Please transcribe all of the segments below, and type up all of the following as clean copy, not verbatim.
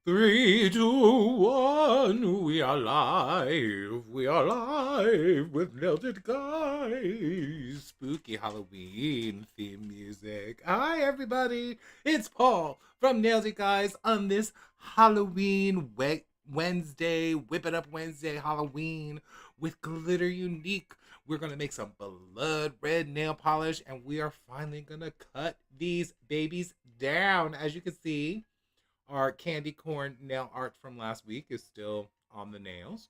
Three, two, one. We are live. We are live with Melted Guys. Spooky Halloween theme music. Hi, everybody. It's Paul from Nailed It Guys on this Halloween Wednesday, Whip It Up Wednesday Halloween with Glitter Unique. We're going to make some blood red nail polish and we are finally going to cut these babies down. As you can see, our candy corn nail art from last week is still on the nails.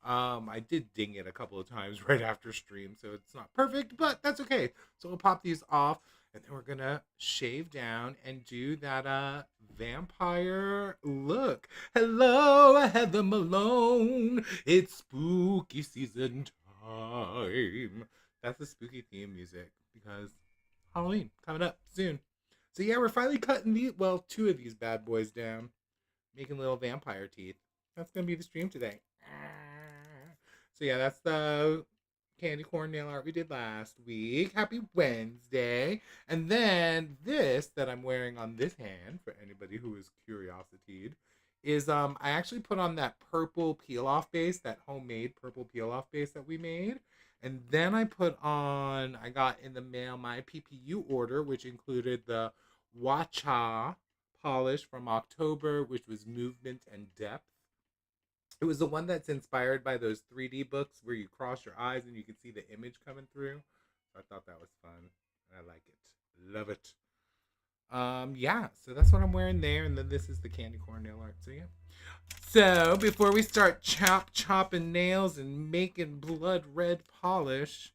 I did ding it a couple of times right after stream, so it's not perfect, but that's okay. So we'll pop these off, and then we're gonna shave down and do that vampire look. Hello, Heather Malone. It's spooky season time. That's the spooky theme music because Halloween coming up soon. So yeah, we're finally cutting two of these bad boys down, making little vampire teeth. That's gonna be the stream today. So yeah, that's the candy corn nail art we did last week. Happy Wednesday. And then this that I'm wearing on this hand, for anybody who is curiosity, is I actually put on that purple peel off base, that homemade purple peel off base that we made. And then I got in the mail my PPU order, which included the Watcha polish from October, which was movement and depth. It was the one that's inspired by those 3D books where you cross your eyes and you can see the image coming through. So I thought that was fun. I like it. Love it. Yeah, so that's what I'm wearing there. And then this is the candy corn nail art. So yeah. So before we start chopping nails and making blood red polish,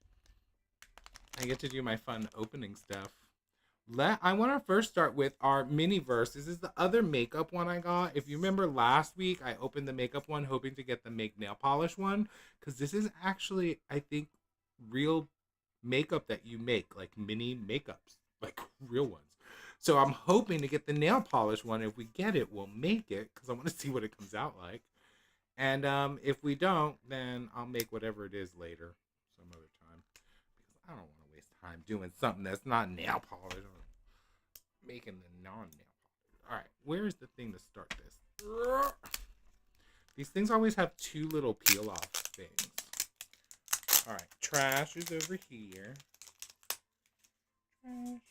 I get to do my fun opening stuff. I want to first start with our mini verse. This is the other makeup one I got. If you remember last week, I opened the makeup one hoping to get the make nail polish one, because this is actually, I think, real makeup that you make, like mini makeups, like real ones. So I'm hoping to get the nail polish one. If we get it, we'll make it, because I want to see what it comes out like. And if we don't, then I'll make whatever it is later, some other time, because I don't want to waste time doing something that's not nail polish. Making the non-nail polish. All right, where is the thing to start this? These things always have two little peel-off things. All right, trash is over here. Trash.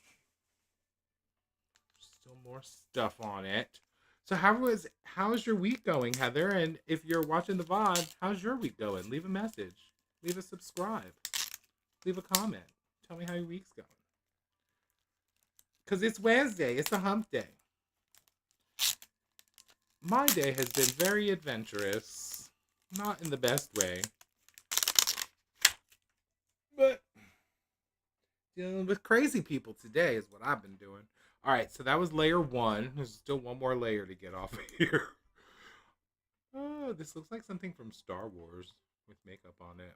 Still more stuff on it. So how's your week going, Heather? And if you're watching the VOD, how's your week going? Leave a message. Leave a subscribe. Leave a comment. Tell me how your week's going. Because it's Wednesday. It's a hump day. My day has been very adventurous. Not in the best way. But dealing with crazy people today is what I've been doing. Alright, so that was layer one. There's still one more layer to get off of here. Oh, this looks like something from Star Wars with makeup on it.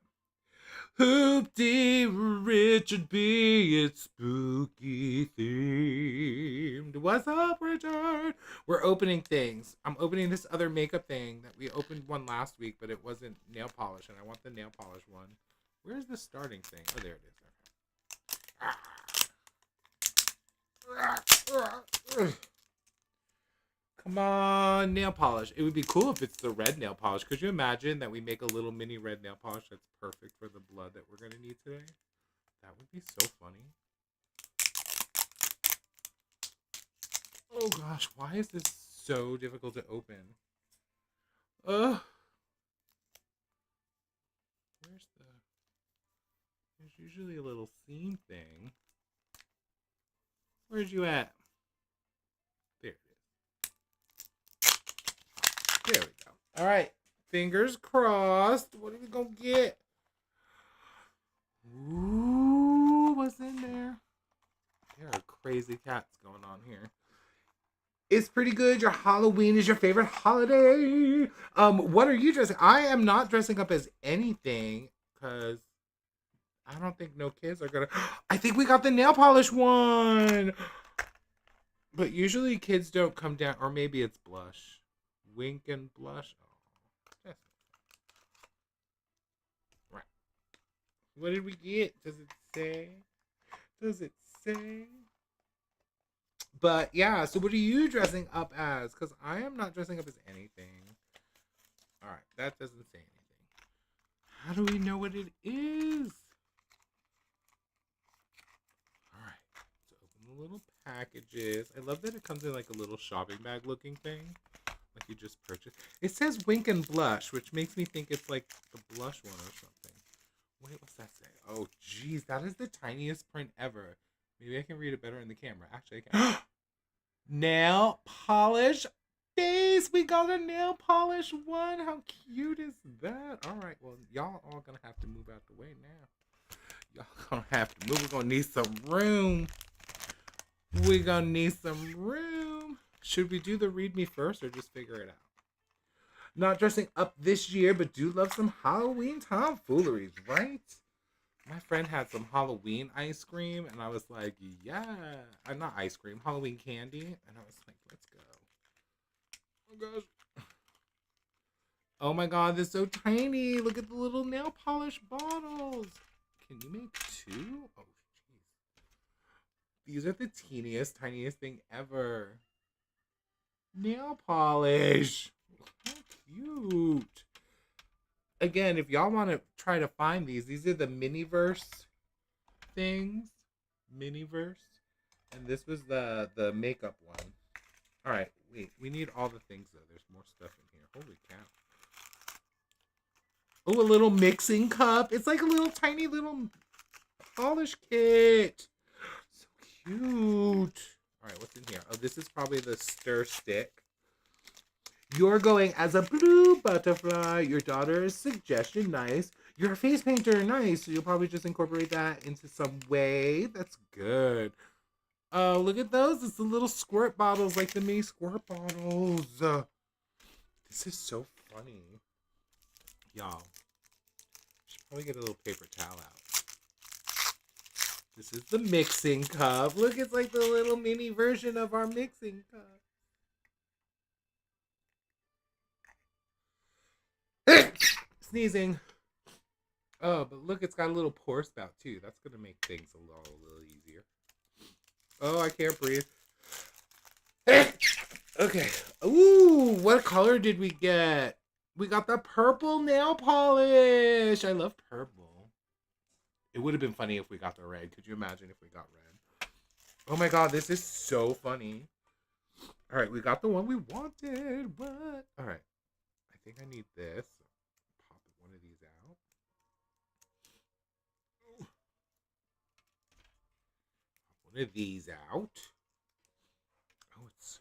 Hoopty Richard B, it's spooky themed. What's up, Richard? We're opening things. I'm opening this other makeup thing that we opened one last week, but it wasn't nail polish, and I want the nail polish one. Where's the starting thing? Oh, there it is. Okay. Come on, nail polish. It would be cool if it's the red nail polish. Could you imagine that we make a little mini red nail polish that's perfect for the blood that we're going to need today? That would be so funny. Oh gosh, why is this so difficult to open? Ugh. There's usually a little seam thing. Where's you at? There it is. There we go. All right. Fingers crossed. What are we going to get? Ooh, what's in there? There are crazy cats going on here. It's pretty good. Your Halloween is your favorite holiday. What are you dressing? I am not dressing up as anything because I don't think no kids are gonna. I think we got the nail polish one. But usually kids don't come down, or maybe it's blush. Wink and blush. Oh, right. What did we get? Does it say? Does it say? But yeah, so what are you dressing up as? Because I am not dressing up as anything. All right, that doesn't say anything. How do we know what it is? All right, so open the little packages. I love that it comes in like a little shopping bag looking thing. Like you just purchased. It says Wink and Blush, which makes me think it's like the blush one or something. Wait, what's that say? Oh, geez, that is the tiniest print ever. Maybe I can read it better in the camera. Actually, I can. Nail polish base. We got a nail polish one. How cute is that? All right, well, y'all all gonna have to move out the way now. Y'all gonna have to move. We're gonna need some room. We're gonna need some room. Should we do the read me first or just figure it out? Not dressing up this year, but do love some Halloween tomfooleries, right? My friend had some Halloween ice cream, and I was like, yeah. Not ice cream, Halloween candy. And I was like, let's go. Oh, gosh. Oh, my God, they're so tiny. Look at the little nail polish bottles. Can you make two? Oh, jeez. These are the teeniest, tiniest thing ever. Nail polish. How cute. Again, if y'all want to try to find these are the miniverse things. Miniverse. And this was the makeup one. All right, wait. We need all the things, though. There's more stuff in here. Holy cow. Oh, a little mixing cup. It's like a little tiny little polish kit. So cute. All right, what's in here? Oh, this is probably the stir stick. You're going as a blue butterfly. Your daughter's suggestion, nice. You're a face painter, nice. So you'll probably just incorporate that into some way. That's good. Oh, look at those. It's the little squirt bottles, like the mini squirt bottles. This is so funny. Y'all. Should probably get a little paper towel out. This is the mixing cup. Look, it's like the little mini version of our mixing cup. Sneezing. Oh, but look, it's got a little pour spout too. That's gonna make things a little easier. Oh, I can't breathe. Okay. Ooh, what color did we get? We got the purple nail polish. I love purple. It would have been funny if we got the red. Could you imagine if we got red? Oh my God, this is so funny. All right, we got the one we wanted. What? All right. I think I need this. Pop one of these out. Pop one of these out. Oh, it's so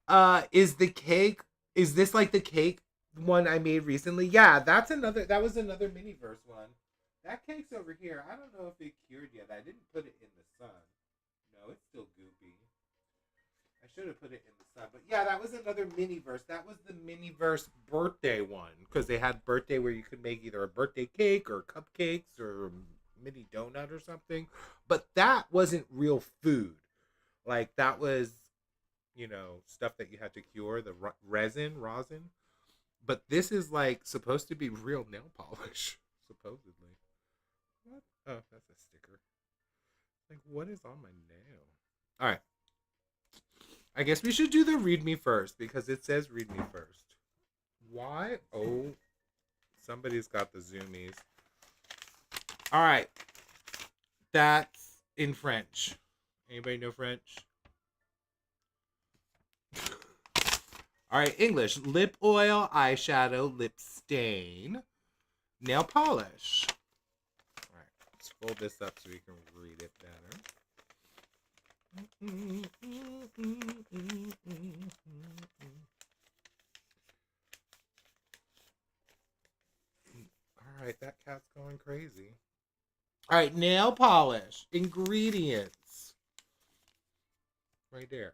funny. Is the cake? Is this like the cake one I made recently? Yeah, that's another. That was another miniverse one. That cake's over here. I don't know if it cured yet. I didn't put it in the sun. No, it's still goopy. I should have put it in the sun. But yeah, that was another miniverse. That was the miniverse birthday one. Because they had birthday where you could make either a birthday cake or cupcakes or mini donut or something. But that wasn't real food. Like, that was, stuff that you had to cure, the rosin. But this is, like, supposed to be real nail polish, supposedly. What? Oh, that's a sticker. Like, what is on my nail? All right. I guess we should do the read me first because it says read me first. Why? Oh, somebody's got the zoomies. All right. That's in French. Anybody know French? All right, English. Lip oil, eyeshadow, lip stain, nail polish. All right, let's fold this up so we can read it better. All right, that cat's going crazy. All right, nail polish. Ingredients. Right there.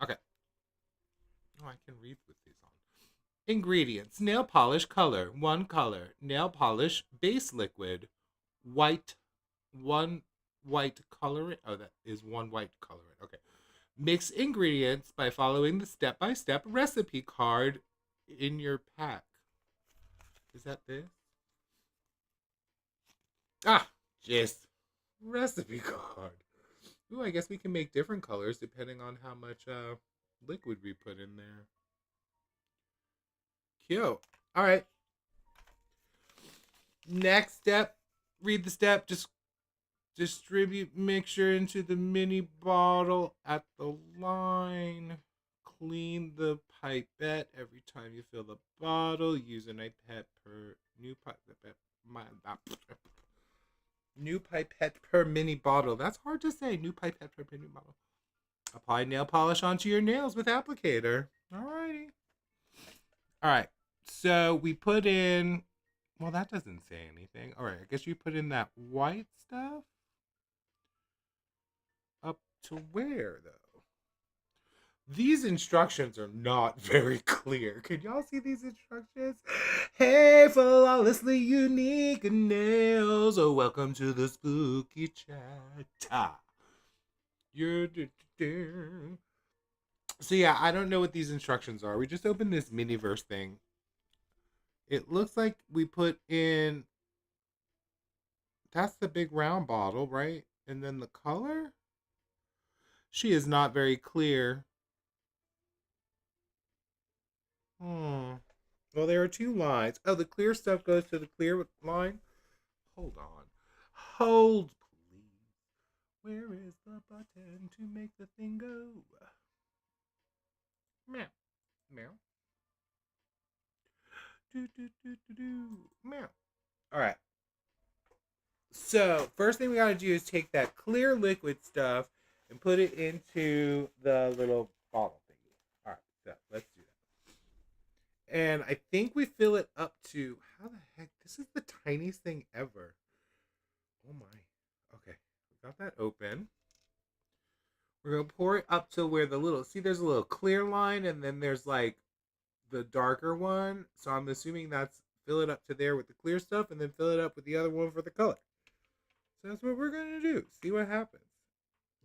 Okay. Oh, I can read with these on. Ingredients. Nail polish color. 1 color. Nail polish base liquid. White. 1 white colorant. Oh, that is 1 white colorant. Okay. Mix ingredients by following the step-by-step recipe card in your pack. Is that this? Ah, gorgeous recipe card. Ooh, I guess we can make different colors depending on how much liquid we put in there. Cute. All right. Next step, read the step. Just distribute mixture into the mini bottle at the line. Clean the pipette every time you fill the bottle. Use a pipette per new pipette. New pipette per mini bottle. That's hard to say. New pipette per mini bottle. Apply nail polish onto your nails with applicator. Alrighty. Alright. So we put in. Well, that doesn't say anything. Alright, I guess you put in that white stuff. Up to where, though? These instructions are not very clear. Can y'all see these instructions? Hey, flawlessly unique nails. Oh, welcome to the spooky chat. So yeah, I don't know what these instructions are. We just opened this miniverse thing. It looks like we put in. That's the big round bottle, right? And then the color? She is not very clear. Well, there are two lines. Oh, the clear stuff goes to the clear line. Hold on. Hold, please. Where is the button to make the thing go? Meow. Meow. Meow. All right. So, first thing we got to do is take that clear liquid stuff and put it into the little bottle thingy. All right. So, let's do that. And I think we fill it up to, how the heck? This is the tiniest thing ever. Oh my. Okay. We got that open. We're going to pour it up to where the little, see there's a little clear line and then there's like the darker one. So I'm assuming that's fill it up to there with the clear stuff and then fill it up with the other one for the color. So that's what we're going to do. See what happens.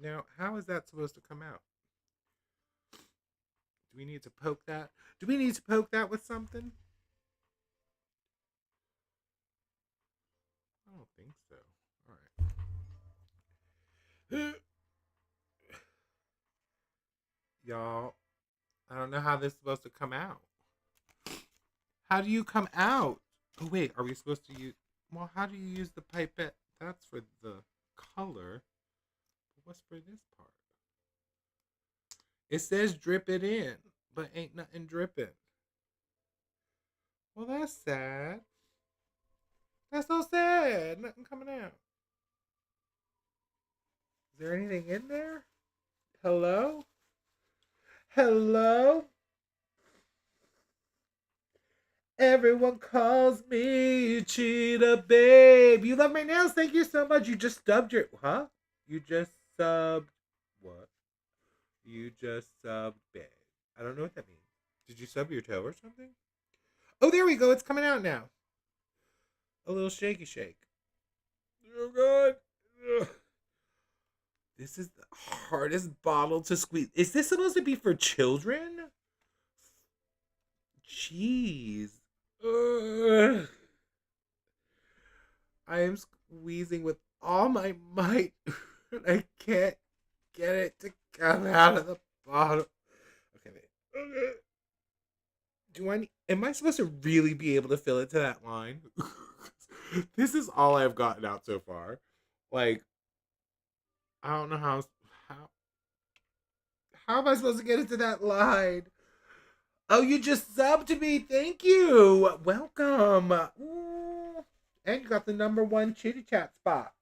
Now, how is that supposed to come out? Do we need to poke that? Do we need to poke that with something? I don't think so. All right. Y'all, I don't know how this is supposed to come out. How do you come out? Oh, wait, are we supposed to use... Well, how do you use the pipette? That's for the color. But what's for this part? It says drip it in, but ain't nothing dripping. Well, that's sad. That's so sad. Nothing coming out. Is there anything in there? Hello? Hello? Everyone calls me Cheetah Babe. You love my nails? Thank you so much. You just stubbed your... Huh? You just subbed... What? You just subbed Babe. I don't know what that means. Did you sub your toe or something? Oh, there we go. It's coming out now. A little shaky shake. Oh, God. Ugh. This is the hardest bottle to squeeze. Is this supposed to be for children? Jeez. Ugh. I am squeezing with all my might. I can't get it to come out of the bottle. Okay, wait. Okay. Do I need... Am I supposed to really be able to fill it to that line? This is all I've gotten out so far. Like, I don't know how am I supposed to get into that line? Oh, you just subbed me. Thank you. Welcome. Ooh. And you got the #1 chitty chat spot.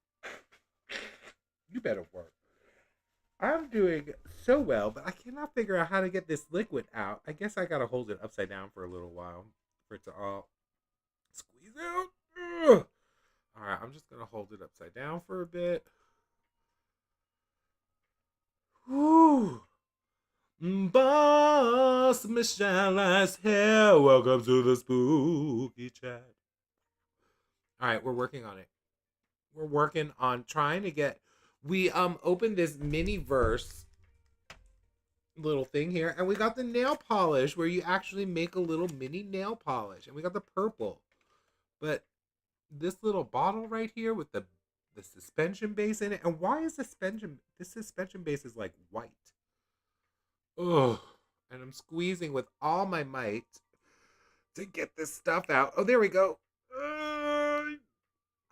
You better work. I'm doing so well, but I cannot figure out how to get this liquid out. I guess I gotta hold it upside down for a little while for it to all squeeze out. Ugh. All right, I'm just gonna hold it upside down for a bit. Whew. Boss Michelle is here. Welcome to the spooky chat. All right, we're working on it. We're working on trying to get... We opened this mini verse little thing here, and we got the nail polish where you actually make a little mini nail polish, and we got the purple. But this little bottle right here with the the suspension base in it. And why is this suspension base is like white? Oh, and I'm squeezing with all my might to get this stuff out. Oh, there we go.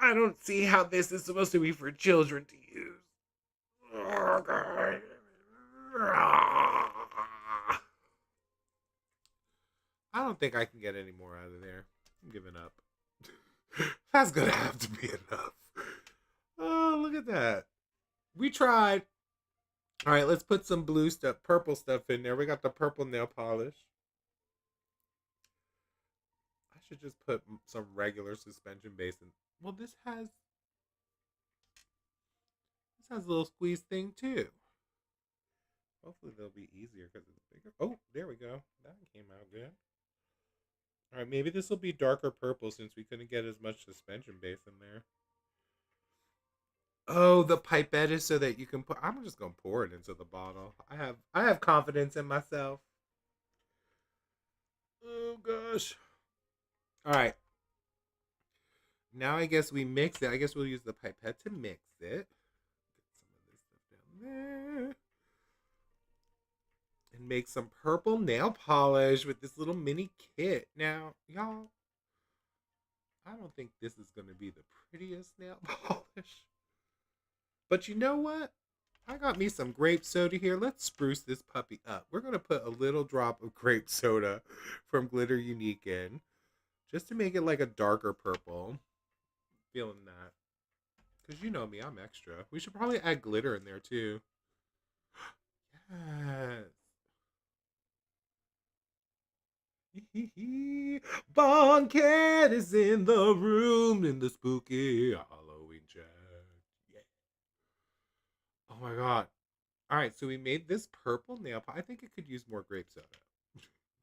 I don't see how this is supposed to be for children to use. Oh, God. I don't think I can get any more out of there. I'm giving up. That's gonna have to be enough. Oh, look at that. We tried. All right, let's put some blue stuff, purple stuff in there. We got the purple nail polish. I should just put some regular suspension base in. Well, this has a little squeeze thing too. Hopefully they'll be easier because it's bigger. Oh, there we go. That came out good. All right, maybe this will be darker purple since we couldn't get as much suspension base in there. Oh, the pipette is so that you can put. I'm just gonna pour it into the bottle. I have confidence in myself. Oh gosh. All right. Now I guess we mix it. I guess we'll use the pipette to mix it. Get some of this stuff down there. And make some purple nail polish with this little mini kit. Now, y'all, I don't think this is going to be the prettiest nail polish. But you know what? I got me some grape soda here. Let's spruce this puppy up. We're going to put a little drop of grape soda from Glitter Unique in. Just to make it like a darker purple. Feeling that. Because you know me, I'm extra. We should probably add glitter in there too. Yes. Bon Cat is in the room in the spooky Halloween chat. Yeah. Oh my god. Alright, so we made this purple nail polish. I think it could use more grape soda.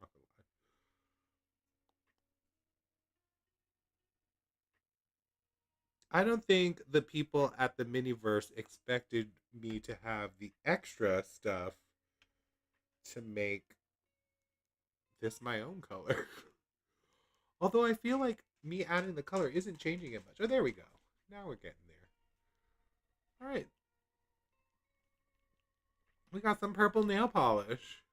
Not gonna lie. I don't think the people at the Miniverse expected me to have the extra stuff to make this my own color. Although I feel like me adding the color isn't changing it much. Oh, there we go. Now we're getting there. All right. We got some purple nail polish.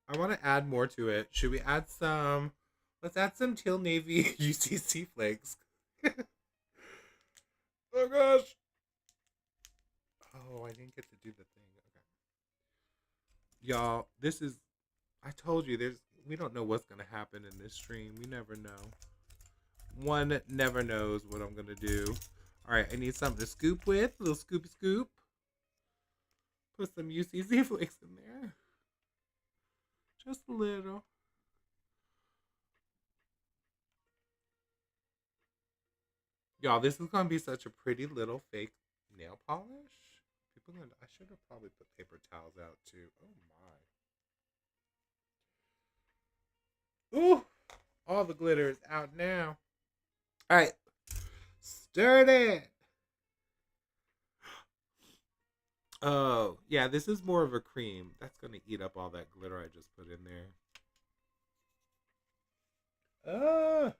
I want to add more to it. Should we add some? Let's add some teal navy UCC flakes. Oh gosh. Oh, I didn't get to do the thing. Okay. Y'all, this is I told you we don't know what's gonna happen in this stream. We never know. One never knows what I'm gonna do. Alright, I need something to scoop with. A little scoopy scoop. Put some UCC flakes in there. Just a little. Y'all, this is gonna be such a pretty little fake nail polish. I should have probably put paper towels out too. Oh my. Ooh, all the glitter is out now. All right, stir it. Oh, yeah, this is more of a cream. That's gonna eat up all that glitter I just put in there. Uh,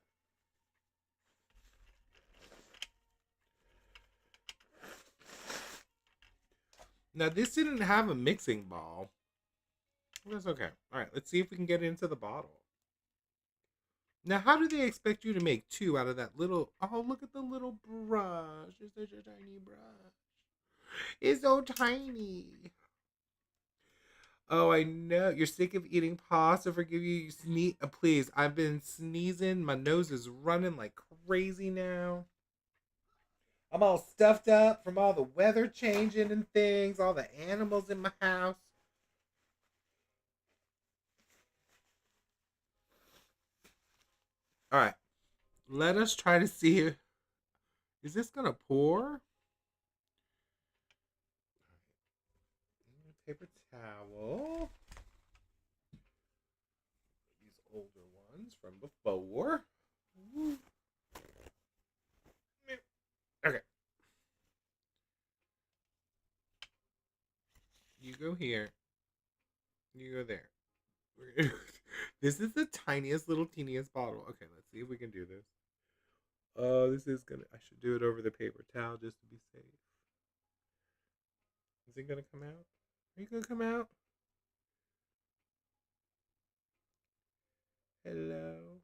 Now, this didn't have a mixing ball. That's okay. All right, let's see if we can get it into the bottle. Now, how do they expect you to make two out of that little... Oh, look at the little brush. It's such a tiny brush. It's so tiny. Oh, I know. You're sick of eating pasta. Forgive you. Please, I've been sneezing. My nose is running like crazy now. I'm all stuffed up from all the weather changing and things, all the animals in my house. All right. Let us try to see if is this gonna pour? Paper towel. These older ones from before. Okay. You go here. You go there. This is the tiniest little teeniest bottle. Okay, let's see if we can do this. This is gonna. I should do it over the paper towel just to be safe. Is it gonna come out? Are you gonna come out? Hello.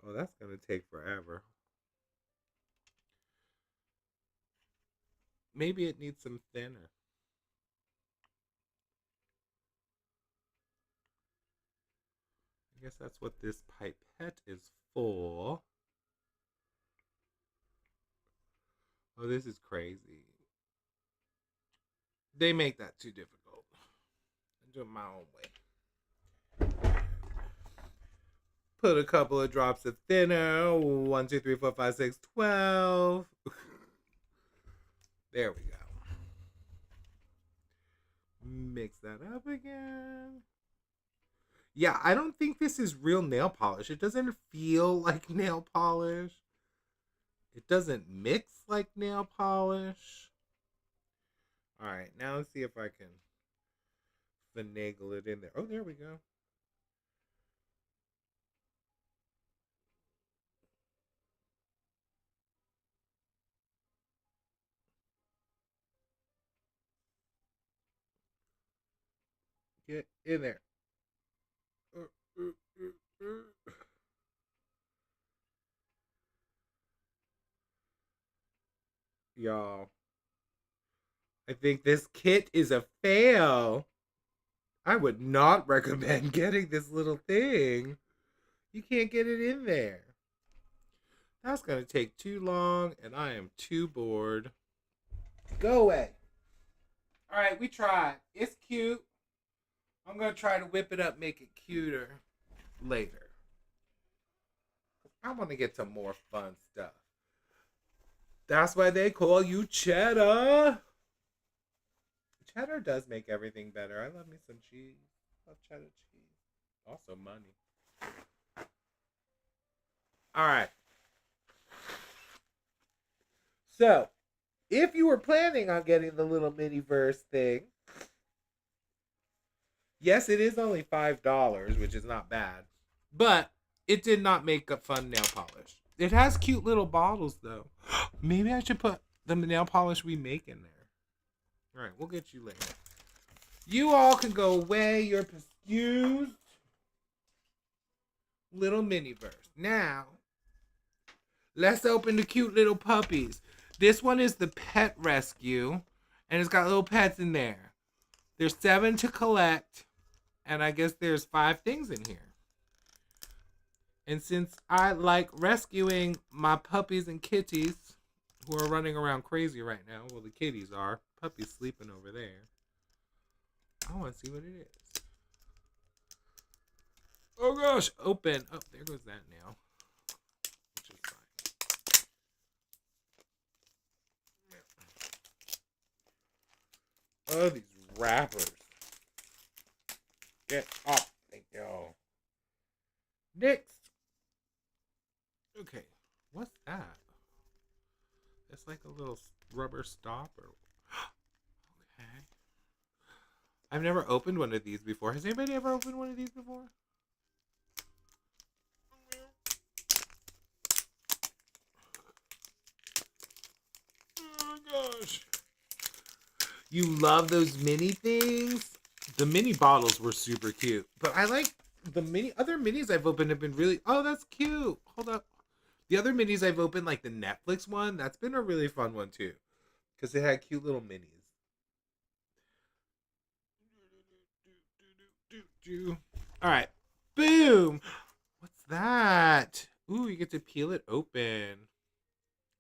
Oh, that's gonna take forever. Maybe it needs some thinner. I guess that's what this pipette is for. Oh, this is crazy. They make that too difficult. I do it my own way. Put a couple of drops of thinner. 1, 2, 3, 4, 5, 6, 12. There we go. Mix that up again. Yeah, I don't think this is real nail polish. It doesn't feel like nail polish. It doesn't mix like nail polish. All right, now let's see if I can finagle it in there. Oh, there we go. Get in there. Y'all, I think this kit is a fail. I would not recommend getting this little thing. You can't get it in there. That's going to take too long, and I am too bored. Go away. All right, we tried. It's cute. I'm going to try to whip it up, make it cuter later. I want to get some more fun stuff. That's why they call you Cheddar. Cheddar does make everything better. I love me some cheese. I love cheddar cheese. Also money. All right. So, if you were planning on getting the little mini verse thing, yes, it is only $5, which is not bad. But it did not make a fun nail polish. It has cute little bottles, though. Maybe I should put the nail polish we make in there. All right, we'll get you later. You all can go away. You're excused. Little mini verse. Now, let's open the cute little puppies. This one is the Pet Rescue, and it's got little pets in there. There's 7 to collect, and I guess there's 5 things in here. And since I like rescuing my puppies and kitties, who are running around crazy right now, well, the kitties are. Puppy's sleeping over there. I want to see what it is. Oh gosh, open. Oh, there goes that nail. Which is fine. Oh, these wrappers. Get up. Thank you. Next. Okay. What's that? It's like a little rubber stopper. Okay. I've never opened one of these before. Has anybody ever opened one of these before? Oh gosh. You love those mini things? The mini bottles were super cute. But I like the other minis I've opened have been really, oh, that's cute. Hold up. The other minis I've opened, like the Netflix one, that's been a really fun one too. Because they had cute little minis. All right. Boom. What's that? Ooh, you get to peel it open.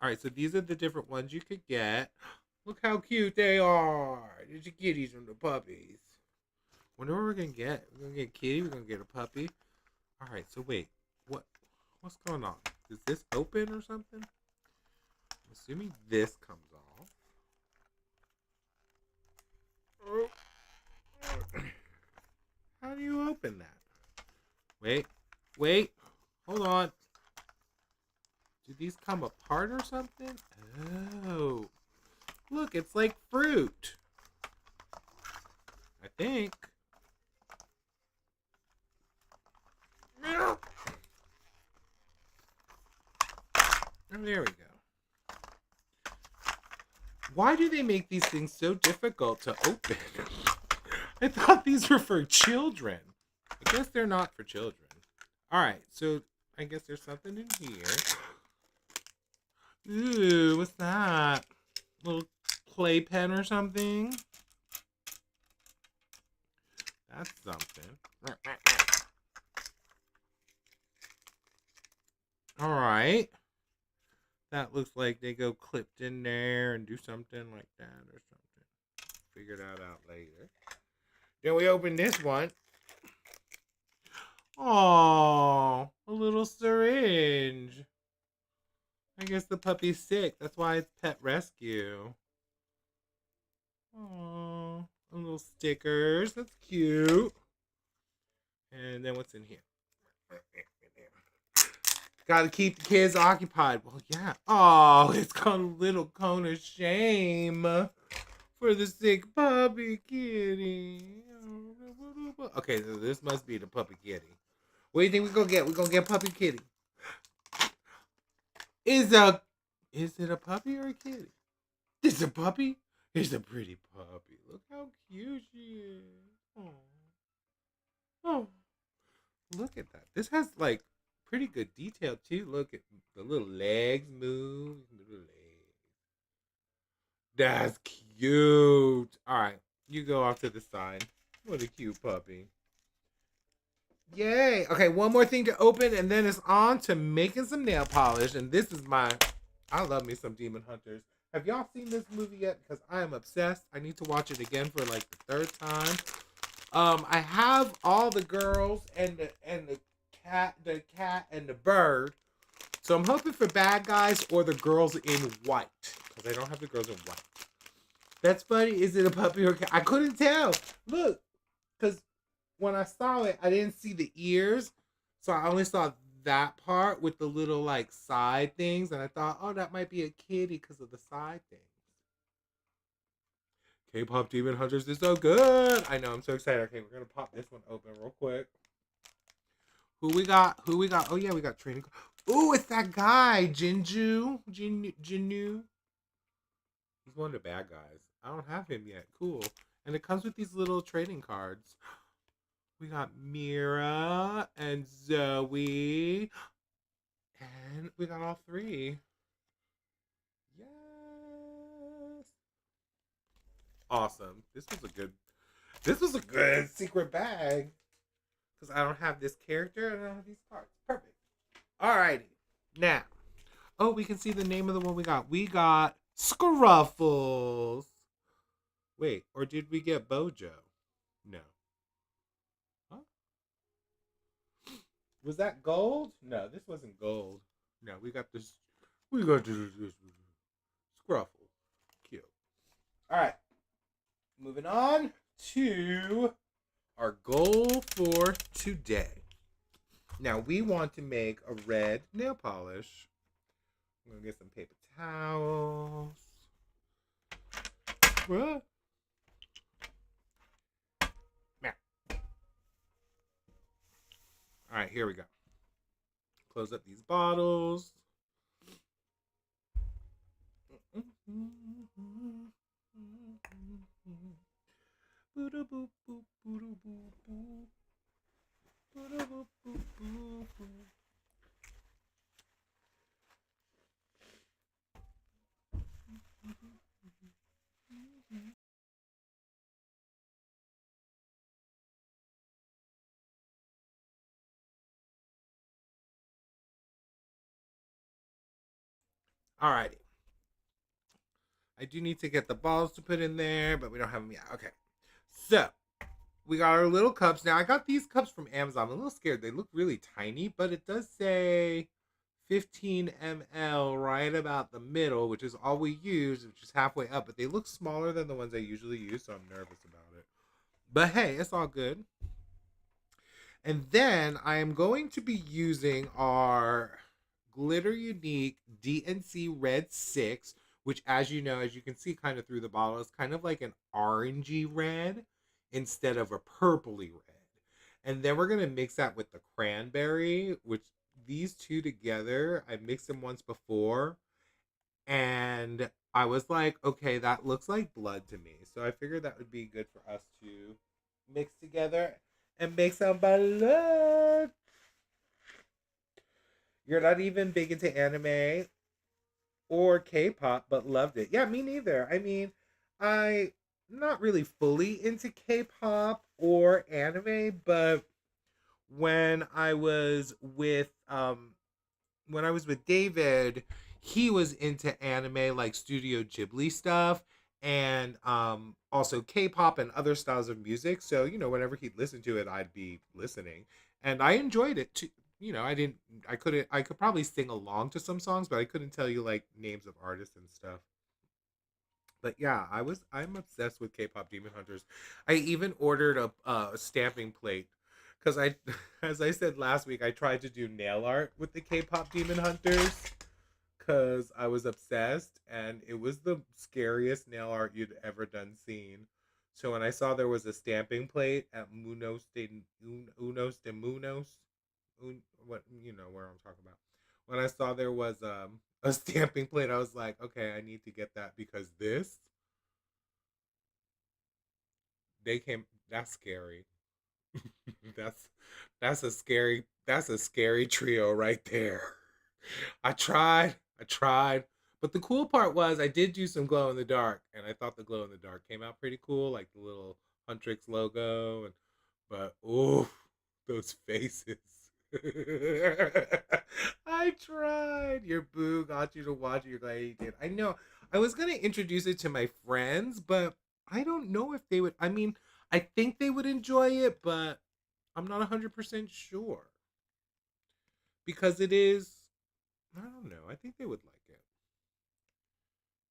All right, so these are the different ones you could get. Look how cute they are. There's the kitties and the puppies. Wonder what we're gonna get. We're gonna get a kitty. We're gonna get a puppy. All right. So wait, what's going on? Is this open or something? I'm assuming this comes off. How do you open that? Wait. Hold on. Do these come apart or something? Oh. Look, it's like fruit. I think. And there we go. Why do they make these things so difficult to open? I thought these were for children. I guess they're not for children. All right, so I guess there's something in here. Ooh, what's that? Little playpen or something? That's something. All right. That looks like they go clipped in there and do something like that or something. Figure that out later. Then we open this one. Oh, a little syringe. I guess the puppy's sick. That's why it's pet rescue. Oh, little stickers. That's cute. And then what's in here? Got to keep the kids occupied. Well, yeah. Oh, it's got a little cone of shame for the sick puppy kitty. Okay, so this must be the puppy kitty. What do you think we're gonna get? We're gonna get puppy kitty. Is it a puppy or a kitty? It's a puppy? It's a pretty puppy. Look how cute she is. Oh. Oh. Look at that. This has like pretty good detail too. Look at the little legs move. The little legs. That's cute. Alright. You go off to the side. What a cute puppy. Yay. Okay, one more thing to open, and then it's on to making some nail polish. And this is I love me some Demon Hunters. Have y'all seen this movie yet? Because I am obsessed. I need to watch it again for like the third time. I have all the girls and the cat and the bird. So I'm hoping for bad guys or the girls in white. Because I don't have the girls in white. That's funny. Is it a puppy or a cat? I couldn't tell. Look. Because when I saw it, I didn't see the ears. So I only saw that part with the little like side things. And I thought, oh, that might be a kitty because of the side things. K-pop Demon Hunters is so good. I know, I'm so excited. Okay, we're going to pop this one open real quick. Who we got? Oh, yeah, we got training. Ooh, it's that guy, Jinju. Jinu. He's one of the bad guys. I don't have him yet. Cool. And it comes with these little trading cards. We got Mira and Zoe. And we got all three. Yes. Awesome. This was a good secret bag. Because I don't have this character and I don't have these cards. Perfect. Alrighty. Now. Oh, we can see the name of the one we got. We got Scruffles. Wait, or did we get Bojo? No. Huh? Was that gold? No, this wasn't gold. No, we got this. We got this Scruffle. Cute. Alright. Moving on to our goal for today. Now, we want to make a red nail polish. I'm going to get some paper towels. What? All right, here we go. Close up these bottles. Alrighty. I do need to get the balls to put in there, but we don't have them yet. Okay. So, we got our little cups. Now, I got these cups from Amazon. I'm a little scared. They look really tiny, but it does say 15 ml right about the middle, which is all we use, which is halfway up. But they look smaller than the ones I usually use, so I'm nervous about it. But hey, it's all good. And then I am going to be using our Glitter Unique DNC Red 6, which, as you know, as you can see kind of through the bottle, is kind of like an orangey red instead of a purpley red. And then we're gonna mix that with the cranberry, which these two together, I mixed them once before, and I was like, okay, that looks like blood to me. So I figured that would be good for us to mix together and make some blood. You're not even big into anime or K-pop, but loved it. Yeah, me neither. I mean, I not really fully into K-pop or anime, but when I was with David, he was into anime like Studio Ghibli stuff and also K-pop and other styles of music. So, whenever he'd listen to it, I'd be listening. And I enjoyed it too. I could probably sing along to some songs, but I couldn't tell you like names of artists and stuff. But yeah, I'm obsessed with K-pop Demon Hunters. I even ordered a stamping plate because I, as I said last week, I tried to do nail art with the K-pop Demon Hunters because I was obsessed, and it was the scariest nail art you'd ever done seen. So when I saw there was a stamping plate at Unos de Munos, what where I'm talking about. When I saw there was a stamping plate, I was like, okay, I need to get that because they came. That's scary. that's that's a scary trio right there. I tried, but the cool part was I did do some glow in the dark, and I thought the glow in the dark came out pretty cool, like the little Huntrix logo, and but oof, those faces. I tried. Your boo got you to watch it. You're glad you did. I know. I was gonna introduce it to my friends, but I don't know if they would. I mean, I think they would enjoy it, but I'm not 100% sure because it is. I don't know. I think they would like it,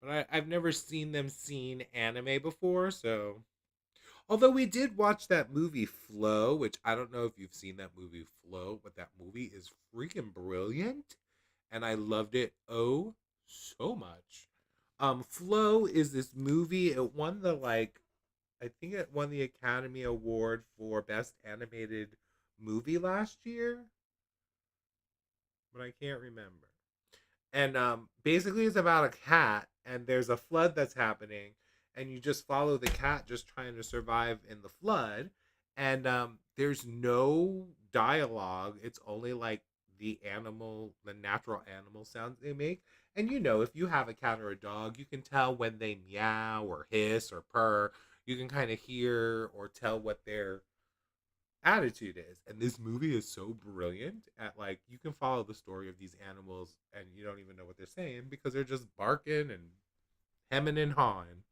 but I've never seen them seen anime before. So, although we did watch that movie Flow, which I don't know if you've seen that movie Flow, but that movie is freaking brilliant, and I loved it oh so much. Flow is this movie. It won the I think it won the Academy Award for Best Animated Movie last year, but I can't remember. And basically it's about a cat, and there's a flood that's happening, and you just follow the cat just trying to survive in the flood, and there's no dialogue. It's only like the natural animal sounds they make. And if you have a cat or a dog, you can tell when they meow or hiss or purr. You can kind of hear or tell what they're attitude is. And this movie is so brilliant at like you can follow the story of these animals and you don't even know what they're saying because they're just barking and hemming and hawing.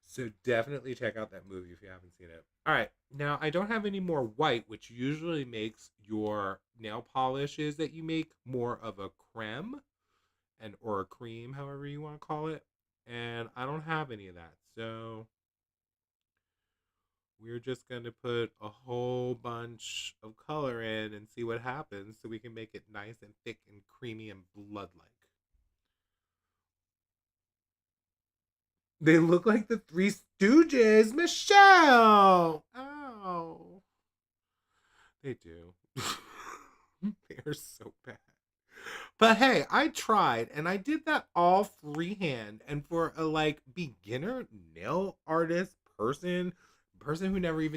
So definitely check out that movie if you haven't seen it. All right. Now I don't have any more white, which usually makes your nail polishes that you make more of a creme and or a cream, however you want to call it. And I don't have any of that. So we're just going to put a whole bunch of color in and see what happens so we can make it nice and thick and creamy and blood like. They look like the Three Stooges, Michelle. Oh, they do. They're so bad. But hey, I tried and I did that all freehand. And for a like beginner nail artist person who never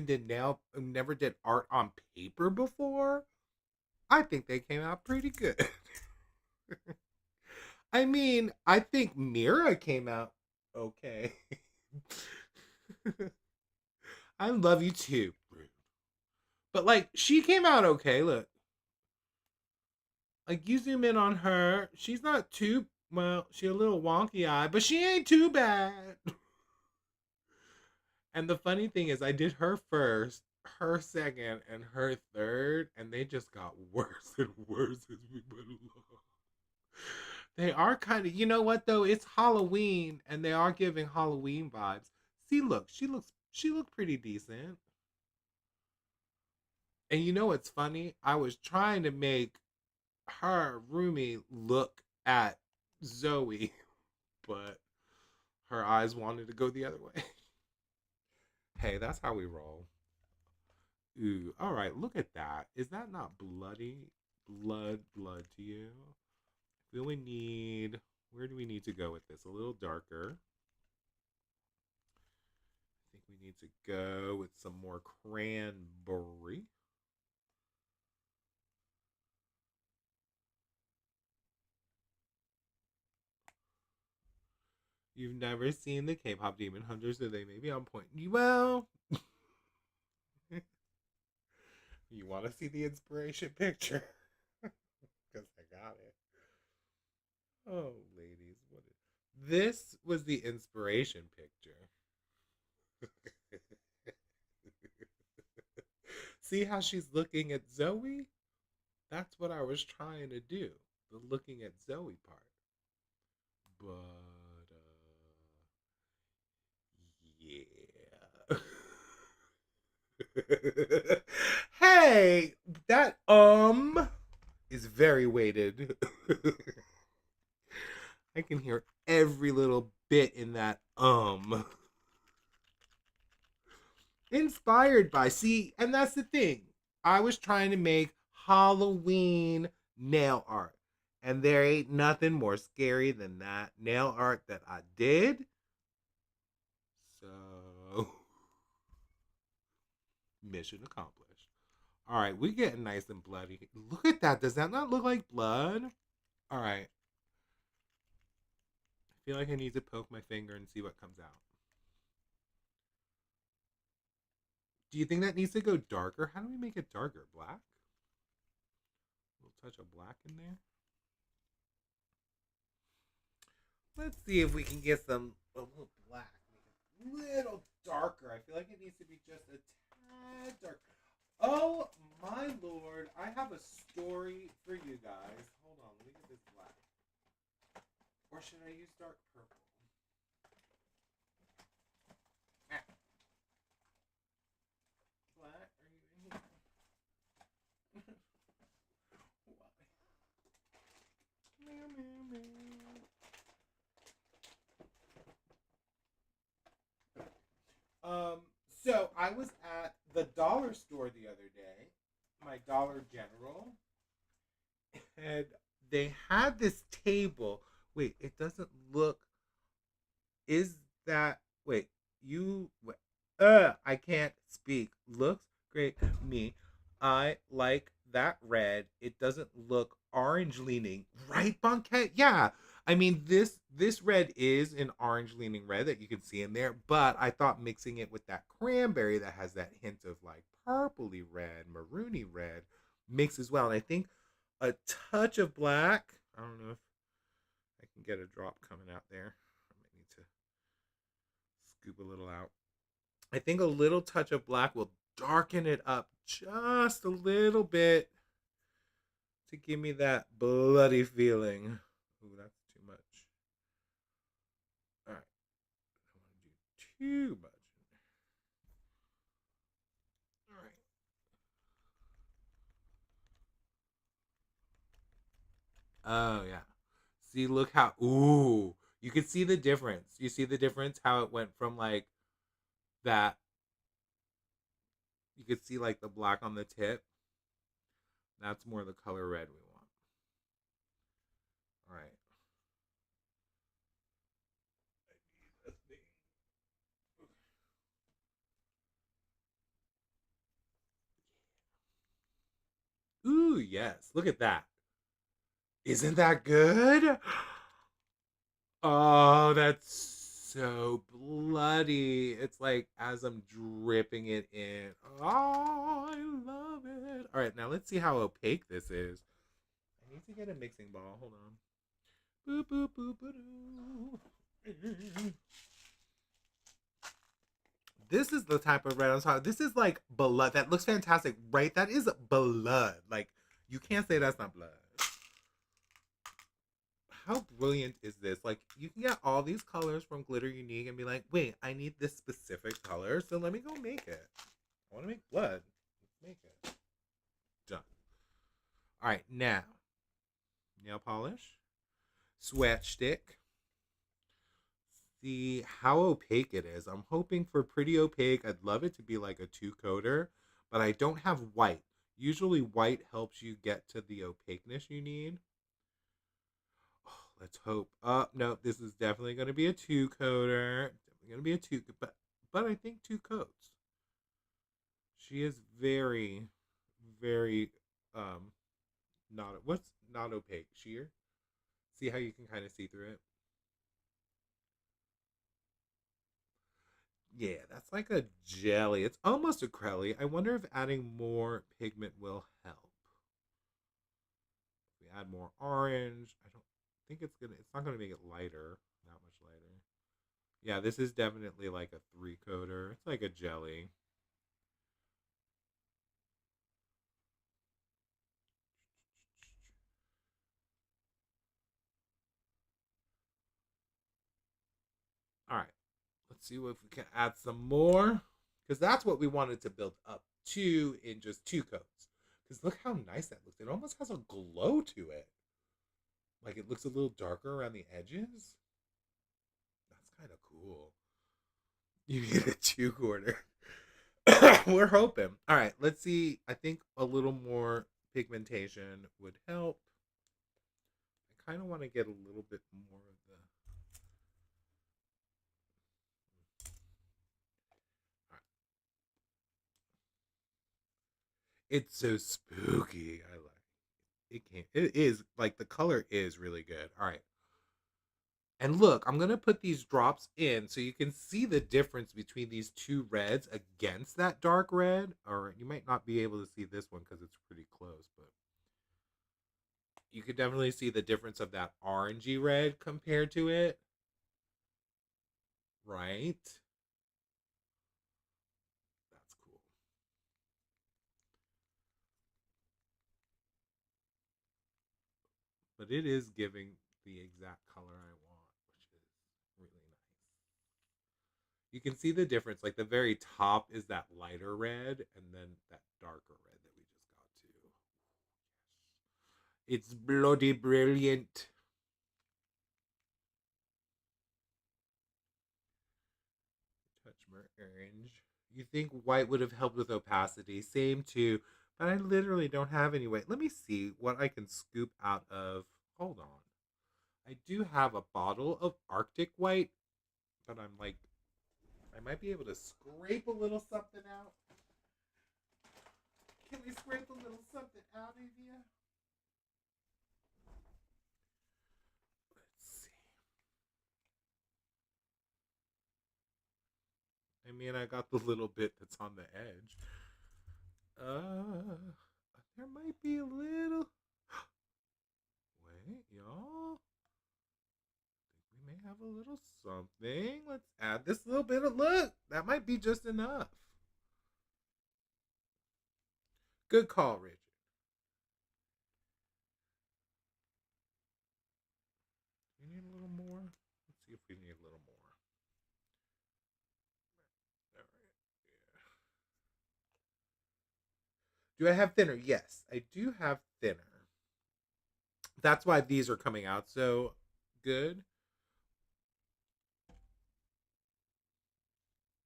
did art on paper before, I think they came out pretty good. I mean, I think Mira came out okay. I love you too. But like she came out okay. Look, like you zoom in on her, she's not too well, she a little wonky eye, but she ain't too bad. And the funny thing is I did her first, her second, and her third, and they just got worse and worse as we went along. They are kind of, you know what though? It's Halloween, and they are giving Halloween vibes. See, look, she looked pretty decent. And you know what's funny? I was trying to make her Rumi look at Zoe, but her eyes wanted to go the other way. Hey, that's how we roll. Ooh, all right, look at that. Is that not bloody? Blood to you? We only need, where do we need to go with this? A little darker. I think we need to go with some more cranberry. You've never seen the K-pop Demon Hunters, so they may be on point. Well, you want to see the inspiration picture? Because I got it. Oh, ladies, what is... This was the inspiration picture. See how she's looking at Zoe? That's what I was trying to do. The looking at Zoe part. But, yeah. Hey, that is very weighted. I can hear every little bit in that inspired by, see, and that's the thing. I was trying to make Halloween nail art. And there ain't nothing more scary than that nail art that I did. So, mission accomplished. All right, we getting nice and bloody. Look at that. Does that not look like blood? All right. I feel like I need to poke my finger and see what comes out. Do you think that needs to go darker? How do we make it darker? Black? A little touch of black in there. Let's see if we can get some a little black. A little darker. I feel like it needs to be just a tad darker. Oh my lord, I have a story for you guys. Hold on, let me get this black. Or should I use dark purple? Ah. Black, are you in here? Meow, meow, meow. So I was at the dollar store the other day, my Dollar General, and they had this table. Wait, it doesn't look. Is that wait? You I can't speak. Looks great. Me. I like that red. It doesn't look orange leaning, right, Bonquet? Yeah. I mean this red is an orange leaning red that you can see in there, but I thought mixing it with that cranberry that has that hint of like purpley red, maroony red mixes well. And I think a touch of black. I don't know if I can get a drop coming out there. I might need to scoop a little out. I think a little touch of black will darken it up just a little bit to give me that bloody feeling. Ooh, that's too much. All right. I don't want to do too much. All right. Oh, yeah. See, look how. Ooh. You can see the difference. You see the difference? How it went from like that. You could see like the black on the tip. That's more the color red we want. All right. Ooh, yes. Look at that. Isn't that good? Oh, that's so bloody. It's like as I'm dripping it in. Oh, I love it. All right, now let's see how opaque this is. I need to get a mixing ball. Hold on. Boop, boop, boop, boop. This is the type of red I'm talking. This is like blood. That looks fantastic, right? That is blood. Like, you can't say that's not blood. How brilliant is this? Like, you can get all these colors from Glitter Unique and be like, wait, I need this specific color, so let me go make it. I want to make blood. Let's make it. Done. All right, now, nail polish, sweat stick. See how opaque it is. I'm hoping for pretty opaque. I'd love it to be like a two coater, but I don't have white. Usually, white helps you get to the opaqueness you need. Oh, let's hope. No, this is definitely going to be a two coater. Definitely going to be a two, but I think two coats. She is very, very not what's not opaque sheer. See how you can kind of see through it. Yeah, that's like a jelly. It's almost a crelly. I wonder if adding more pigment will help. If we add more orange, I don't think it's gonna. It's not gonna make it lighter. That much lighter. Yeah, this is definitely like a three coater. It's like a jelly. All right, let's see if we can add some more because that's what we wanted to build up to in just two coats. Because look how nice that looks. It almost has a glow to it. Like it looks a little darker around the edges. That's kind of cool. You get a two quarter. We're hoping. All right, let's see. I think a little more pigmentation would help. I kind of want to get a little bit more of the. All right. It's so spooky. I like it. Can't. It is like the color is really good. All right. And look, I'm gonna put these drops in so you can see the difference between these two reds against that dark red. Or you might not be able to see this one because it's pretty close, but you could definitely see the difference of that orangey red compared to it, right? That's cool. But it is giving the exact color I want, which is really nice. You can see the difference. Like the very top is that lighter red, and then that darker red that we just got to. It's bloody brilliant. Touch more orange. You think white would have helped with opacity? Same too, but I literally don't have any white. Let me see what I can scoop out of. Hold on. I do have a bottle of Arctic white, but I'm like, I might be able to scrape a little something out. Can we scrape a little something out of here? Let's see. I mean, I got the little bit that's on the edge. Uh, there might be a little. Wait, y'all. We may have a little something. Let's add this little bit of look. That might be just enough. Good call, Richard. We need a little more. Let's see if we need a little more. All right. Yeah. Do I have thinner? Yes, I do have thinner. That's why these are coming out so good.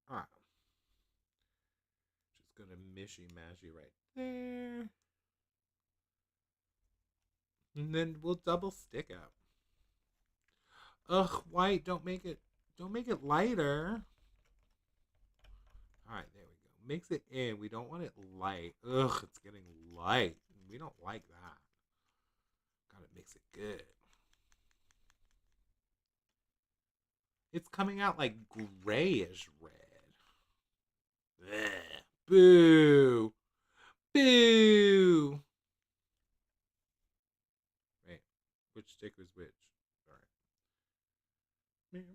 All right. Just gonna mishy mashy right there. And then we'll double stick up. Ugh, white, don't make it lighter. All right, there we go. Mix it in. We don't want it light. Ugh, it's getting light. We don't like that. Gotta mix it good. It's coming out like grayish red. Ugh. Boo. Boo. Wait, which stick was which? All right.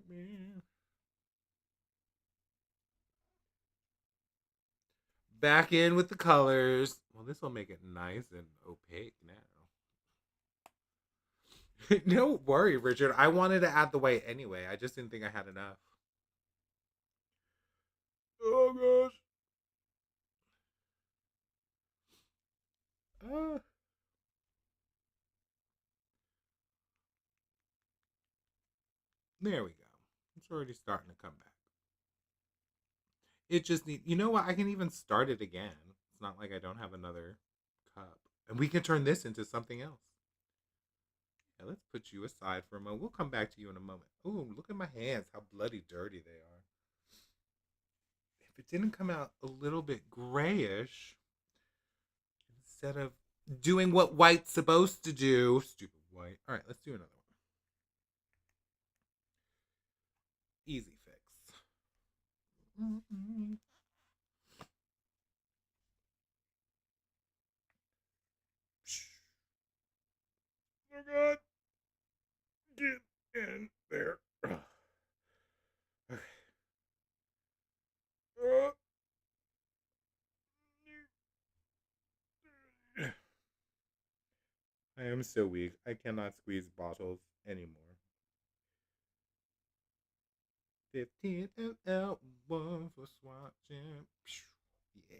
Back in with the colors. Well, this will make it nice and opaque now. Don't worry, Richard. I wanted to add the white anyway. I just didn't think I had enough. Oh gosh. Uh, there we go. It's already starting to come back. It just need. You know what? I can even start it again. It's not like I don't have another cup. And we can turn this into something else. Yeah, let's put you aside for a moment. We'll come back to you in a moment. Ooh, look at my hands, how bloody dirty they are. If it didn't come out a little bit grayish, instead of doing what white's supposed to do, stupid white. All right, let's do another one. Easy fix. Mm-mm. Oh God, get in there. Okay. I am so weak. I cannot squeeze bottles anymore. 15 ml, one for swatching. Yeah.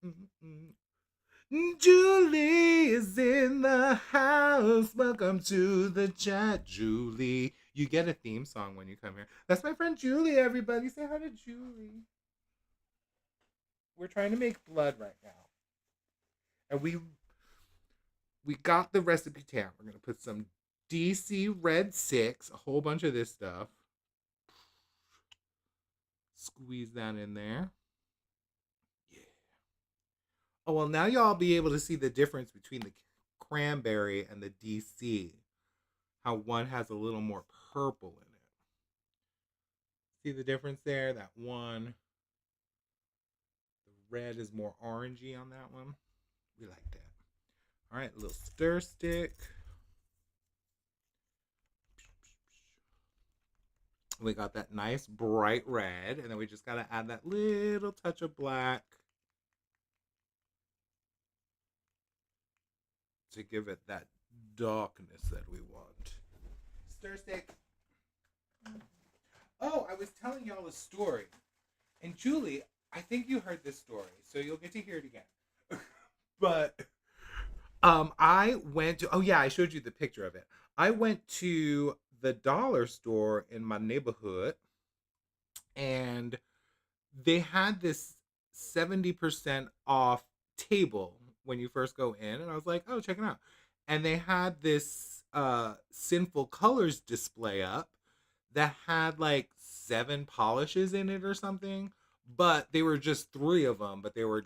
Mm-mm. Julie is in the house. Welcome to the chat, Julie. You get a theme song when you come here. That's my friend Julie, everybody. Say hi to Julie. We're trying to make blood right now. And we got the recipe down. We're gonna put some DC Red 6, a whole bunch of this stuff. Squeeze that in there. Yeah. Oh, well, now y'all be able to see the difference between the cranberry and the DC. How one has a little more purple in it. See the difference there? That one, the red is more orangey on that one. We like that. All right, a little stir stick. We got that nice bright red, and then we just got to add that little touch of black to give it that darkness that we want. Stir stick. Oh, I was telling y'all a story. And Julie, I think you heard this story, so you'll get to hear it again. But I went to, oh yeah, I showed you the picture of it. I went to the dollar store in my neighborhood, and they had this 70% off table when you first go in, and I was like, oh, check it out. And they had this Sinful Colors display up that had like 7 polishes in it or something, but they were just 3 of them, but they were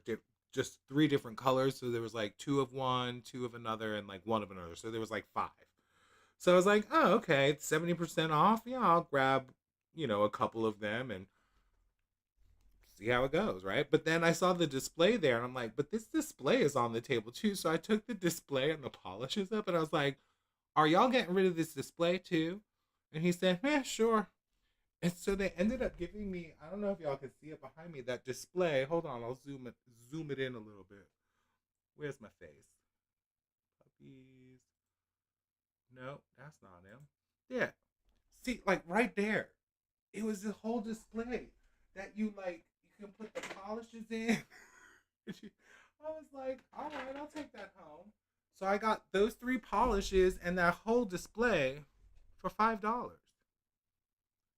just 3 different colors. So there was like 2 of one, 2 of another, and like 1 of another. So there was like 5. So I was like, oh, okay, it's 70% off. Yeah, I'll grab, a couple of them and see how it goes, right? But then I saw the display there and I'm like, but this display is on the table too. So I took the display and the polishes up and I was like, are y'all getting rid of this display too? And he said, yeah, sure. And so they ended up giving me, I don't know if y'all can see it behind me, that display. Hold on, I'll zoom it in a little bit. Where's my face? Puppies. No, that's not him. Yeah. See, like right there. It was a whole display that you can put the polishes in. I was like, all right, I'll take that home. So I got those 3 polishes and that whole display for $5.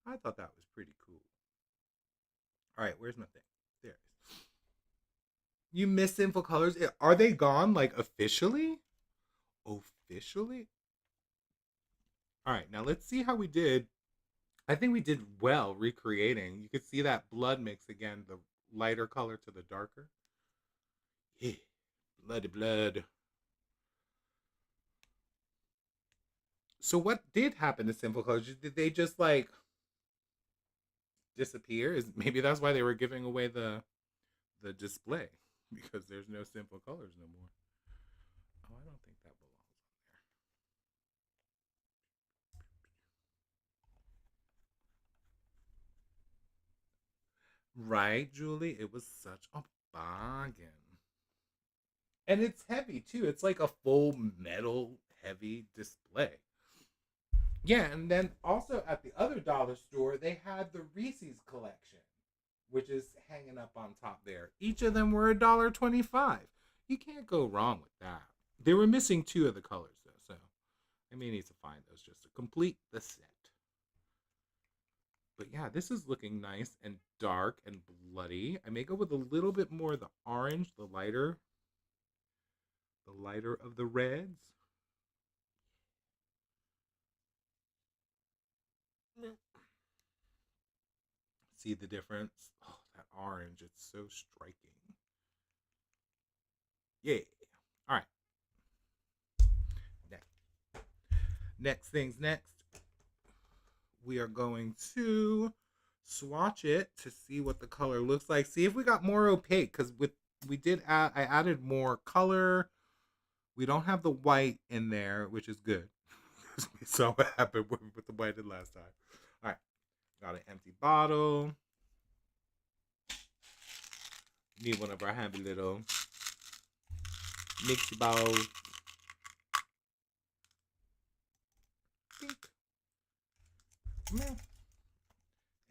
I thought that was pretty cool. All right, where's my thing? There it is. You miss Sinful Colors? Are they gone, like, officially? Officially? All right, now let's see how we did. I think we did well recreating. You could see that blood mix again, the lighter color to the darker. Yeah, bloody blood. So what did happen to Sinful Colors? Did they just like disappear? Is maybe that's why they were giving away the display because there's no Sinful Colors no more. Oh, I don't think that belongs on there. Right, Julie? It was such a bargain. And it's heavy too. It's like a full metal heavy display. Yeah, and then also at the other dollar store, they had the Reese's collection, which is hanging up on top there. Each of them were $1.25. You can't go wrong with that. They were missing 2 of the colors though, so I may need to find those just to complete the set. But yeah, this is looking nice and dark and bloody. I may go with a little bit more of the orange, the lighter of the reds. See the difference? Oh, that orange, it's so striking. Yeah. All right. Next, next things next. We are going to swatch it to see what the color looks like. See if we got more opaque because with we did add I added more color. We don't have the white in there, which is good. We saw what happened with the white in last time. All right, got an empty bottle. Need one of our handy little mixy bowls. Come here.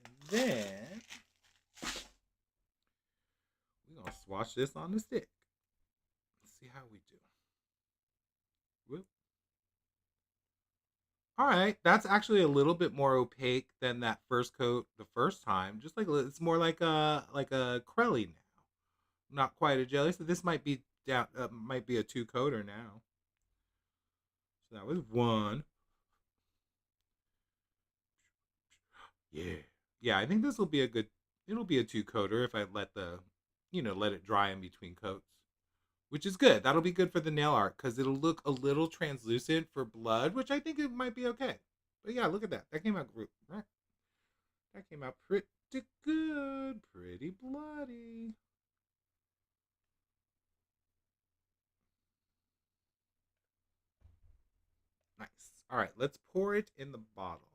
And then we're gonna swatch this on the stick. Let's see how we do. Whoop. All right, that's actually a little bit more opaque than that first coat the first time. Just like it's more like a Crelly now, not quite a jelly. So this might be down, might be a two coater now. So that was one. Yeah, yeah. I think this will be a good. It'll be a two coater if I let let it dry in between coats, which is good. That'll be good for the nail art because it'll look a little translucent for blood, which I think it might be okay. But yeah, look at that. That came out right. That came out pretty good. Pretty bloody. Nice. All right, let's pour it in the bottle.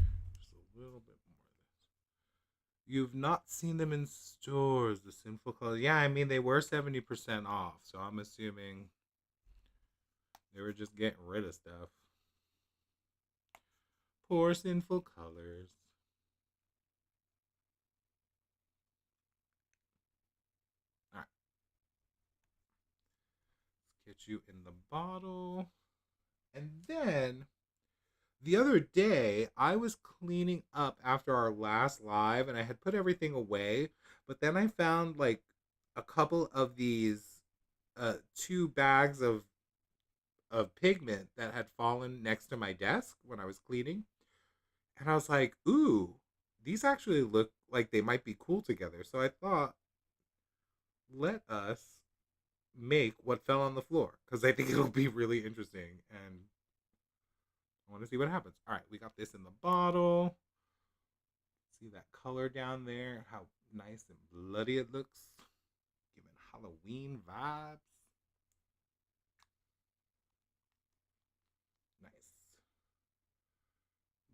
Just a little bit more of this. You've not seen them in stores, the Sinful Colors. Yeah, I mean, they were 70% off, so I'm assuming they were just getting rid of stuff. Poor Sinful Colors. All right, let's get you in the bottle. And then the other day, I was cleaning up after our last live and I had put everything away, but then I found like a couple of these two bags of pigment that had fallen next to my desk when I was cleaning. And I was like, ooh, these actually look like they might be cool together. So I thought, let us make what fell on the floor because I think it'll be really interesting. And I want to see what happens. All right, we got this in the bottle. See that color down there? How nice and bloody it looks. Giving Halloween vibes. Nice.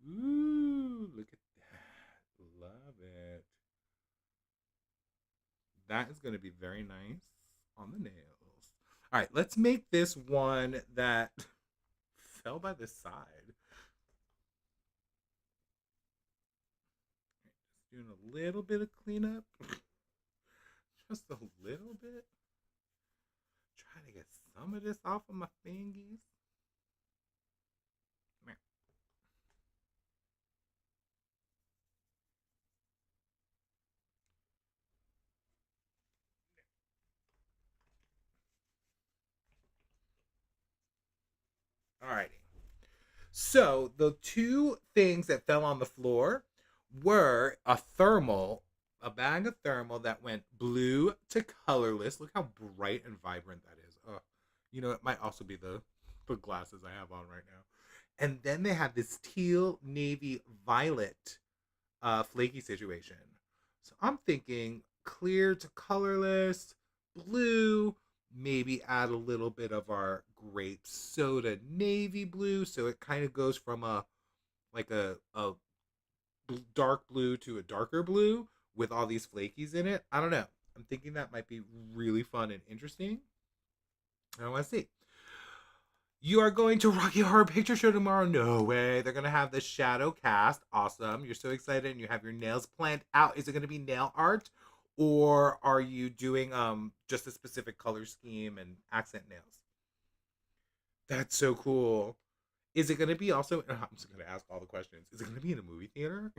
Ooh, look at that. Love it. That is going to be very nice on the nails. All right, let's make this one that fell by the side. Just doing a little bit of cleanup. Just a little bit. Trying to get some of this off of my fingies. Alrighty. So the two things that fell on the floor were a bag of thermal that went blue to colorless. Look how bright and vibrant that is. It might also be the glasses I have on right now. And then they had this teal, navy, violet flaky situation. So I'm thinking clear to colorless, blue, maybe add a little bit of our grape soda navy blue. So it kind of goes from a dark blue to a darker blue with all these flakies in it. I don't know. I'm thinking that might be really fun and interesting. I want to see. You are going to Rocky Horror Picture Show tomorrow? No way. They're going to have the shadow cast. Awesome. You're so excited and you have your nails planned out. Is it going to be nail art or are you doing just a specific color scheme and accent nails? That's so cool. Is it going to be also? I'm just going to ask all the questions. Is it going to be in a movie theater?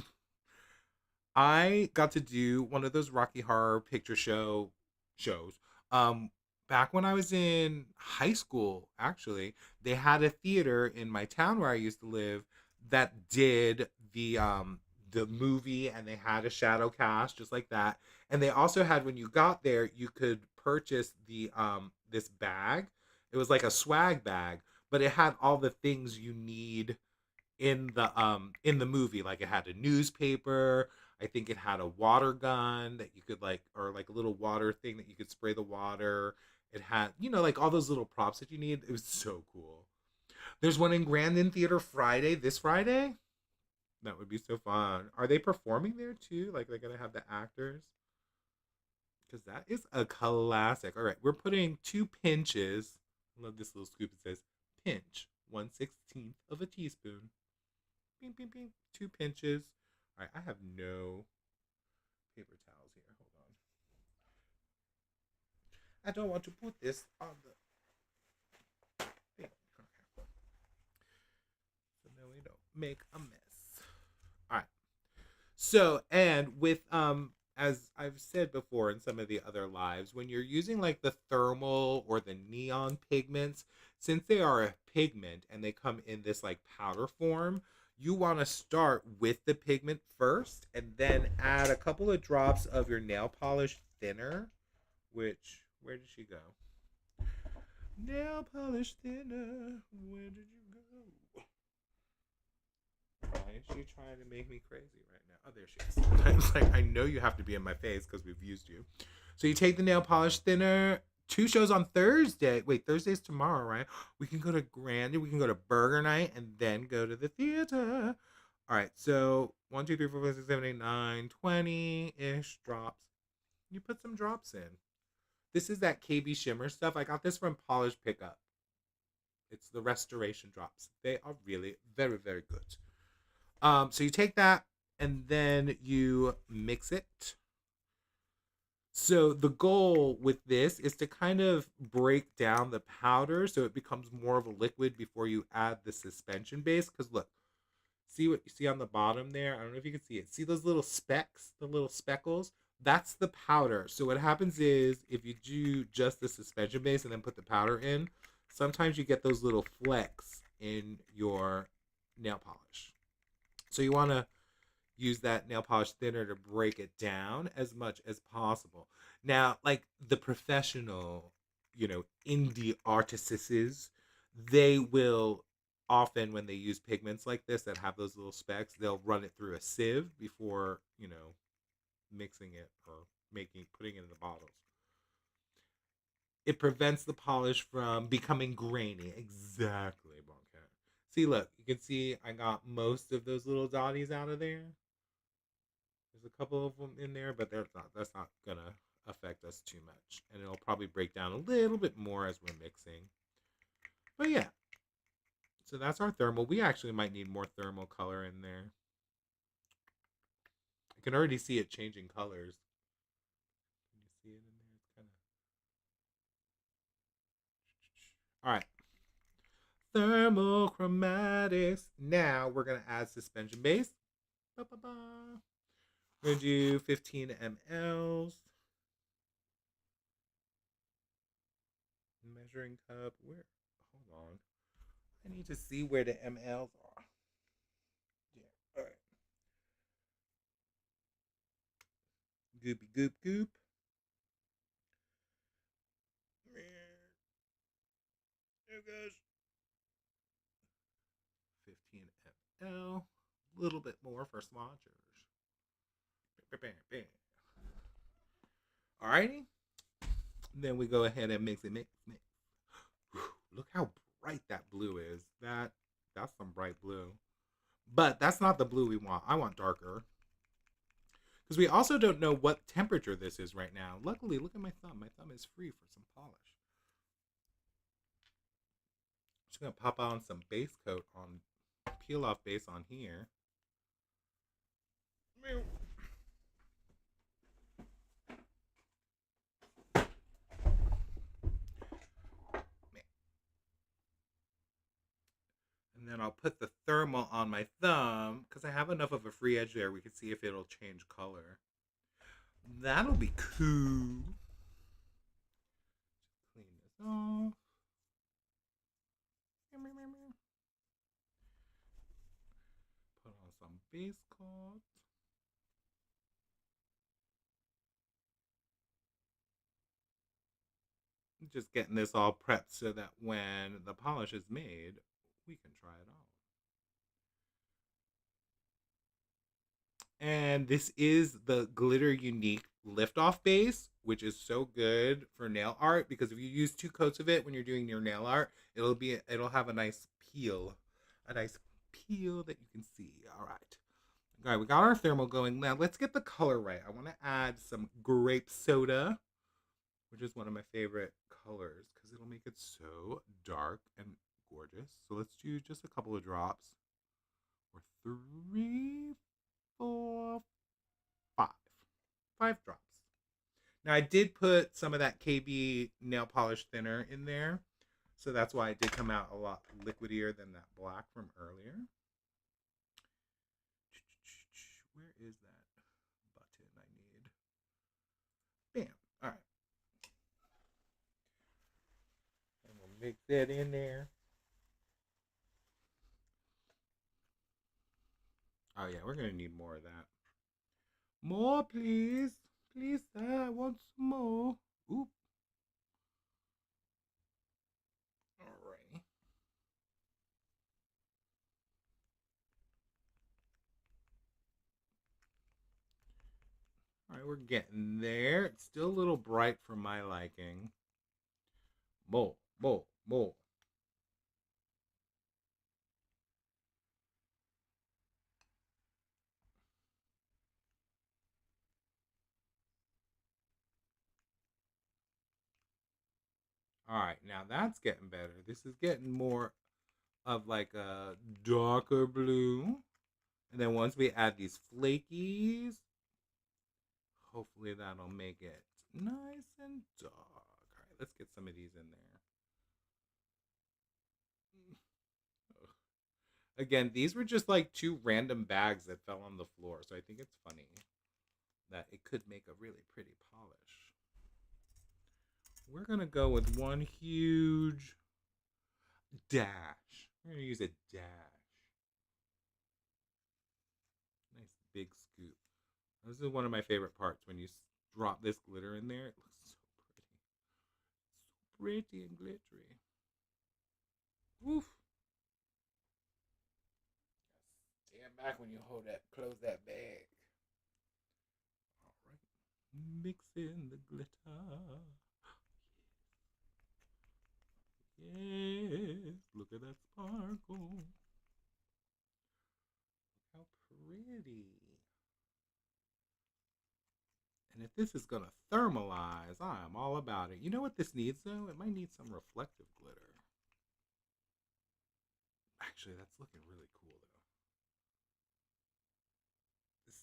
I got to do one of those Rocky Horror Picture Show shows. Um, Back when I was in high school, actually, they had a theater in my town where I used to live that did the movie, and they had a shadow cast just like that. And they also had, when you got there, you could purchase the this bag. It was like a swag bag, but it had all the things you need in the movie. Like, it had a newspaper. I think it had a water gun that you could, like, or like a little water thing that you could spray the water. It had, like, all those little props that you need. It was so cool. There's one in Grandin Theater Friday, this Friday. That would be so fun. Are they performing there too? Like, they're gonna have the actors? Because that is a classic. All right, we're putting 2 pinches. I love this little scoop. It says pinch, 1/16 of a teaspoon. Bing, bing, bing. 2 pinches. All right, I have no paper towels here. Hold on. I don't want to put this on the thing. Okay. So then we don't make a mess. All right. So, and with as I've said before in some of the other lives, when you're using like the thermal or the neon pigments, since they are a pigment and they come in this like powder form, you want to start with the pigment first and then add a couple of drops of your nail polish thinner, which, where did she go? Nail polish thinner, where did you go? Why is she trying to make me crazy right now? Oh, there she is. I was like, I know you have to be in my face because we've used you. So you take the nail polish thinner. 2 shows on Thursday. Wait, Thursday's tomorrow, right? We can go to Grandy. We can go to Burger Night and then go to the theater. All right. So 1, 2, 3, 4, 5, 6, 7, 8, 9, 20-ish drops. You put some drops in. This is that KB Shimmer stuff. I got this from Polish Pickup. It's the restoration drops. They are really very, very good. So you take that and then you mix it. So the goal with this is to kind of break down the powder so it becomes more of a liquid before you add the suspension base. Because look, see what you see on the bottom there? I don't know if you can see it. See those little specks, the little speckles? That's the powder. So what happens is, if you do just the suspension base and then put the powder in, sometimes you get those little flecks in your nail polish. So you want to use that nail polish thinner to break it down as much as possible. Now, like the professional, indie artists, they will often, when they use pigments like this that have those little specks, they'll run it through a sieve before, mixing it or putting it in the bottles. It prevents the polish from becoming grainy. Exactly, Boncat. See, look, you can see I got most of those little dotties out of there. There's a couple of them in there, but that's not gonna affect us too much. And it'll probably break down a little bit more as we're mixing. But yeah. So that's our thermal. We actually might need more thermal color in there. I can already see it changing colors. Can you see it in there? It's kind of... All right. Thermal chromatics. Now we're going to add suspension base. Ba-ba-ba. We're going to do 15 mLs. Measuring cup. Where? Hold on. I need to see where the mLs are. Yeah. All right. Goopy goop goop. There goes 15 ml. A little bit more for swatchers. Alrighty. Then we go ahead and mix it. Mix. Look how bright that blue is. That's some bright blue. But that's not the blue we want. I want darker. Because we also don't know what temperature this is right now. Luckily, look at my thumb. My thumb is free for some polish. I'm just going to pop on some base coat on, peel off base on here. And then And I'll put the thermal on my thumb because I have enough of a free edge there. We can see if it'll change color. That'll be cool. Clean this off. Put on some base coat. Just getting this all prepped so that when the polish is made, we can try it on. And this is the Glitter Unique Liftoff base, which is so good for nail art because if you use 2 coats of it when you're doing your nail art, it'll have a nice peel. A nice peel that you can see. All right. All right, we got our thermal going. Now let's get the color right. I want to add some grape soda, which is one of my favorite colors because it'll make it so dark and gorgeous. So let's do just a couple of drops. Or 3, 4, 5. 5 drops. Now I did put some of that KB nail polish thinner in there. So that's why it did come out a lot liquidier than that black from earlier. Where is that button I need? Bam. All right. And we'll mix that in there. Oh yeah, we're gonna need more of that. More, please. Please, sir, I want some more. Oop. Alright. Alright, we're getting there. It's still a little bright for my liking. More, more, more. Alright, now that's getting better. This is getting more of like a darker blue. And then once we add these flakies, hopefully that'll make it nice and dark. Alright, let's get some of these in there. Again, these were just like 2 random bags that fell on the floor. So I think it's funny that it could make a really pretty polish. We're going to go with one huge dash. We're going to use a dash. Nice big scoop. This is one of my favorite parts when you drop this glitter in there. It looks so pretty. So pretty and glittery. Woof. Stand back when you close that bag. All right. Mix in the glitter. Yes. Look at that sparkle. Look how pretty. And if this is going to thermalize, I am all about it. You know what this needs, though? It might need some reflective glitter. Actually, that's looking really cool, though.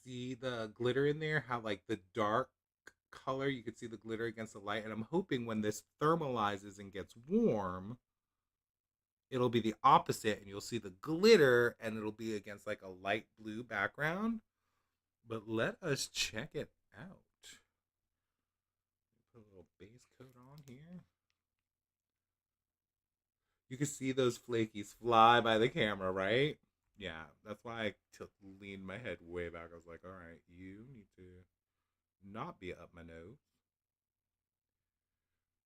See the glitter in there? How, like, the dark color, you can see the glitter against the light. And I'm hoping when this thermalizes and gets warm, it'll be the opposite. And you'll see the glitter, and it'll be against, like, a light blue background. But let us check it out. Put a little base coat on here. You can see those flakies fly by the camera, right? Yeah, that's why I leaned my head way back. I was like, all right, you need to not be up my nose.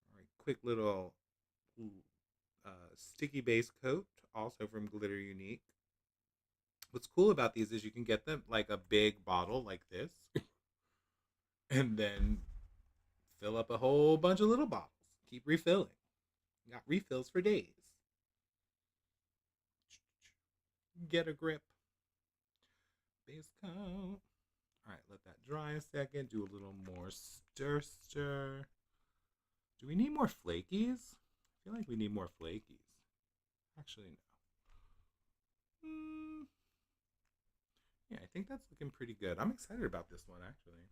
All right, quick little sticky base coat, also from Glitter Unique. What's cool about these is you can get them like a big bottle like this, and then fill up a whole bunch of little bottles. Keep refilling. You got refills for days. Get a grip. Base coat. All right, let that dry a second. Do a little more stir. Do we need more flakies? I feel like we need more flakies. Actually, no. Yeah, I think that's looking pretty good. I'm excited about this one, actually.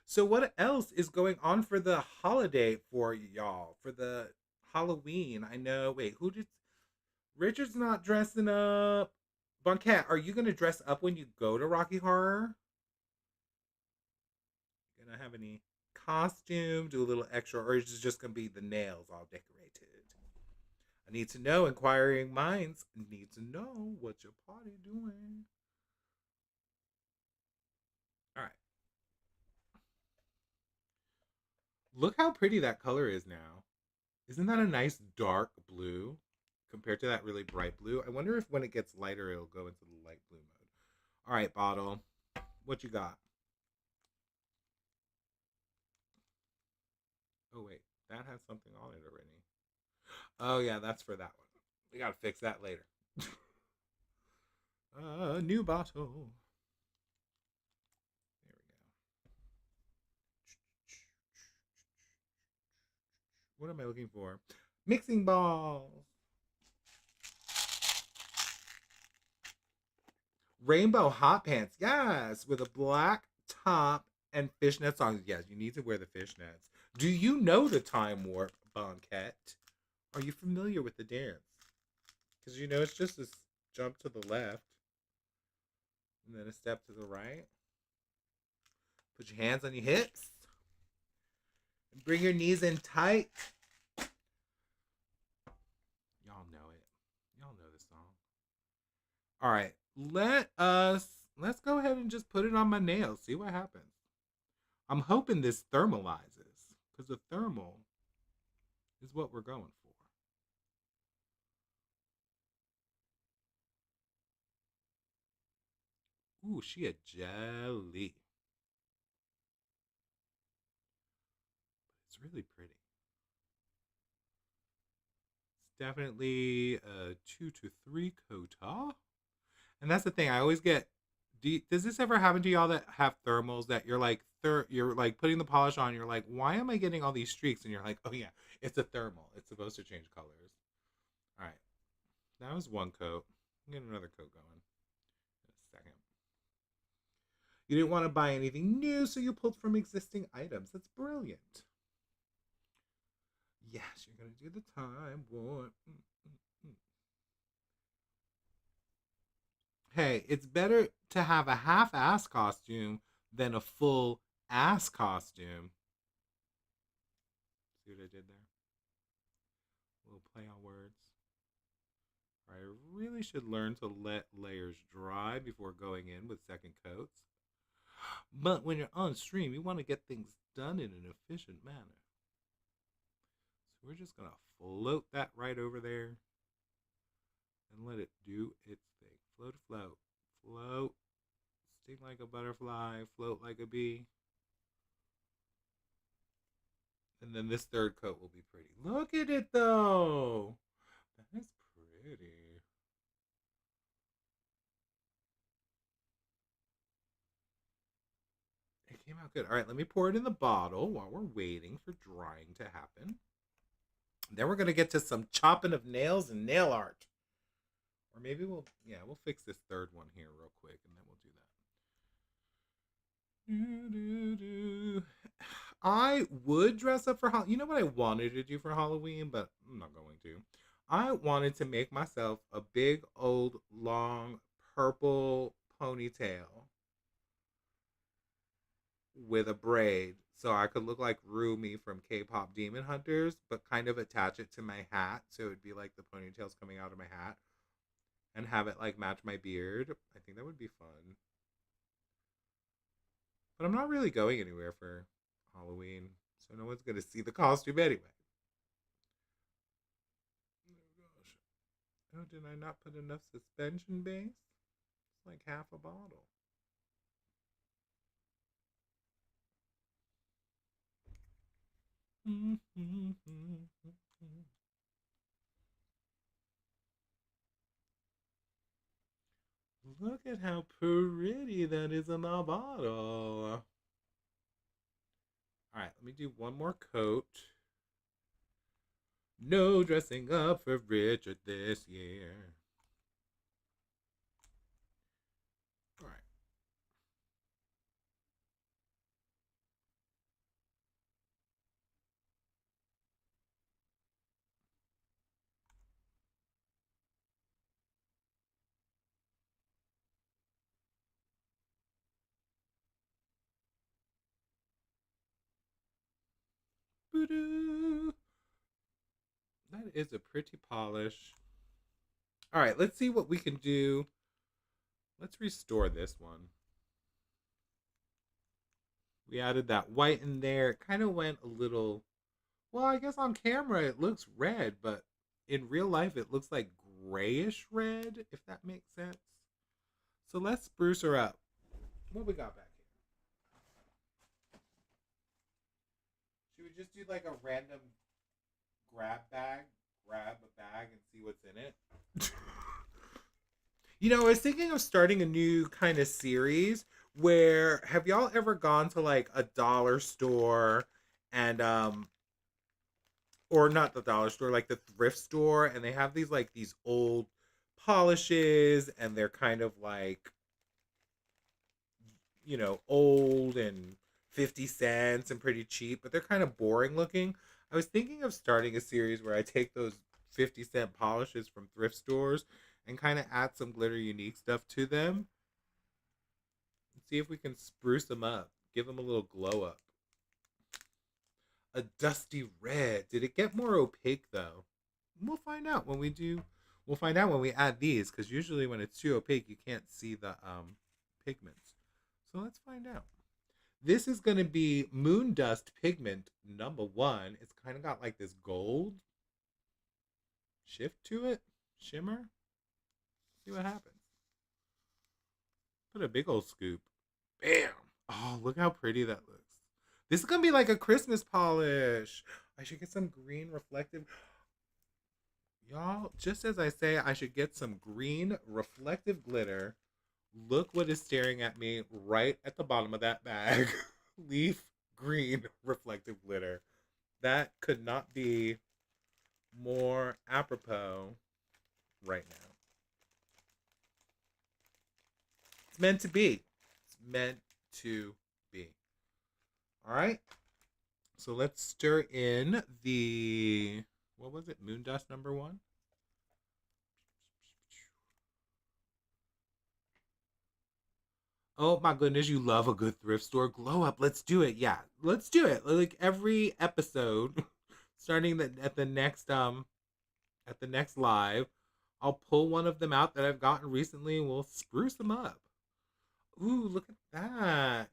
So, what else is going on for the holiday for y'all? For the Halloween? I know. Wait, who did? Richard's not dressing up. Boncat, are you gonna dress up when you go to Rocky Horror? Gonna have any costume, do a little extra, or is it just gonna be the nails all decorated? I need to know. Inquiring minds need to know what your party doing. All right. Look how pretty that color is now. Isn't that a nice dark blue compared to that really bright blue? I wonder if when it gets lighter, it'll go into the light blue mode. All right, bottle. What you got? Oh, wait. That has something on it already. Oh, yeah, that's for that one. We got to fix that later. New bottle. There we go. What am I looking for? Mixing balls. Rainbow hot pants. Yes, with a black top and fishnet songs. Yes, you need to wear the fishnets. Do you know the time warp, Bonquette? Are you familiar with the dance? Because you know it's just a jump to the left and then a step to the right. Put your hands on your hips and bring your knees in tight. Y'all know it. Y'all know this song. All right, let's go ahead and just put it on my nails. See what happens. I'm hoping this thermalizes because the thermal is what we're going for. Ooh, she a jelly. It's really pretty. It's definitely a 2 to 3 quota. And that's the thing. I always get. Does this ever happen to y'all that have thermals that you're like you're like putting the polish on? You're like, why am I getting all these streaks? And you're like, oh yeah, it's a thermal. It's supposed to change colors. All right, that was one coat. I'm getting another coat going in a second. You didn't want to buy anything new, so you pulled from existing items. That's brilliant. Yes, you're gonna do the time warp. Hey, it's better to have a half-ass costume than a full ass costume. See what I did there? A little play on words. I really should learn to let layers dry before going in with second coats. But when you're on stream, you want to get things done in an efficient manner. So we're just going to float that right over there and let it do its thing. Float, float, float. Sting like a butterfly, float like a bee. And then this third coat will be pretty. Look at it though. That is pretty. It came out good. All right, let me pour it in the bottle while we're waiting for drying to happen. Then we're going to get to some chopping of nails and nail art. Or maybe we'll fix this third one here real quick and then we'll do that. I would dress up for Halloween. You know what I wanted to do for Halloween, but I'm not going to. I wanted to make myself a big old long purple ponytail with a braid so I could look like Rumi from K-pop Demon Hunters, but kind of attach it to my hat so it would be like the ponytails coming out of my hat and have it like match my beard. I think that would be fun. But I'm not really going anywhere for Halloween, so no one's gonna see the costume anyway. Oh gosh. Oh, did I not put enough suspension base? It's like half a bottle. Look at how pretty that is in the bottle. All right, let me do one more coat. No dressing up for Richard this year. All right. doo. That is a pretty polish. All right, let's see what we can do. Let's restore this one. We added that white in there. It kind of went a little, well, I guess on camera it looks red, but in real life it looks like grayish red, if that makes sense. So let's spruce her up. What we got back here? Should we just do like a random grab a bag and see what's in it? You know, I was thinking of starting a new kind of series where have y'all ever gone to like a dollar store and or not the dollar store, like the thrift store, and they have these old polishes and they're kind of like, old and 50 cents and pretty cheap, but they're kind of boring looking. I was thinking of starting a series where I take those 50-cent polishes from thrift stores and kind of add some glitter unique stuff to them and see if we can spruce them up, give them a little glow up. A dusty red. Did it get more opaque though? We'll find out when we do. We'll find out when we add these because usually when it's too opaque, you can't see the pigments. So let's find out. This is going to be Moon Dust Pigment #1. It's kind of got like this gold shift to it, shimmer. See what happens. Put a big old scoop. Bam! Oh, look how pretty that looks. This is going to be like a Christmas polish. I should get some green reflective. Y'all, just as I say, I should get some green reflective glitter. Look what is staring at me right at the bottom of that bag. Leaf green reflective glitter. That could not be more apropos right now. It's meant to be. It's meant to be. All right. So let's stir in the, what was it? Moon Dust #1. Oh my goodness, you love a good thrift store glow up. Let's do it. Yeah, let's do it. Like every episode, starting at the next live, I'll pull one of them out that I've gotten recently and we'll spruce them up. Ooh, look at that.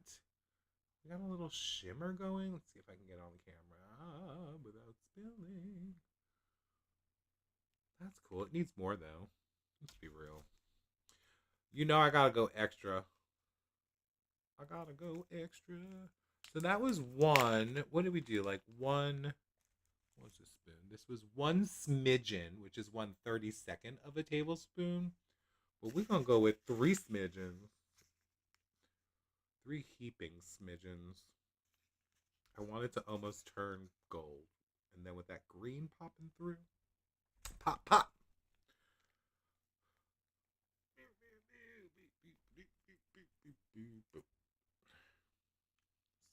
We got a little shimmer going. Let's see if I can get on the camera without spilling. That's cool. It needs more though. Let's be real. You know I gotta go extra. I gotta go extra. So that was one. What did we do? Like one. What's a spoon? This was one smidgen, which is 1/32 of a tablespoon. But we're gonna go with 3 smidgens. 3 heaping smidgens. I want it to almost turn gold. And then with that green popping through. Pop, pop.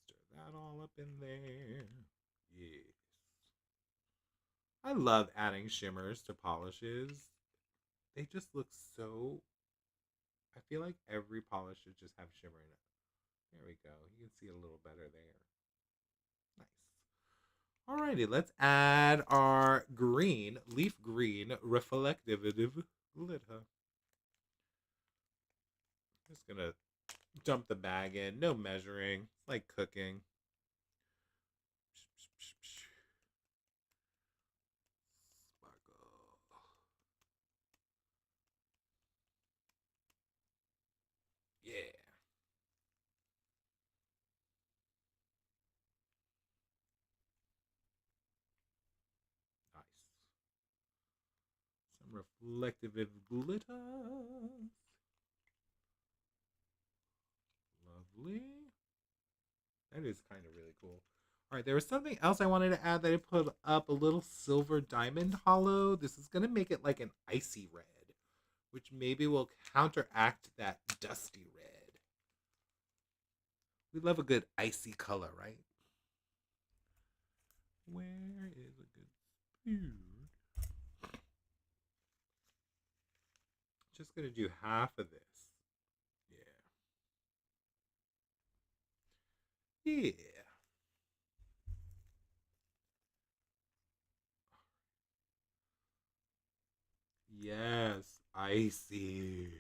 Stir that all up in there. Yes. I love adding shimmers to polishes. They just look so. I feel like every polish should just have shimmer in it. There we go. You can see it a little better there. Nice. Alrighty, let's add our green, leaf green, reflective glitter. Just gonna dump the bag in. No measuring. It's like cooking. Yeah. Nice. Some reflective glitter. Lovely. That is kind of really cool. All right, there was something else I wanted to add that I put up, a little silver diamond hollow. This is going to make it like an icy red, which maybe will counteract that dusty red. We love a good icy color, right? Where is a good spoon? Just going to do half of this. Yeah. Yeah. Yes, icy.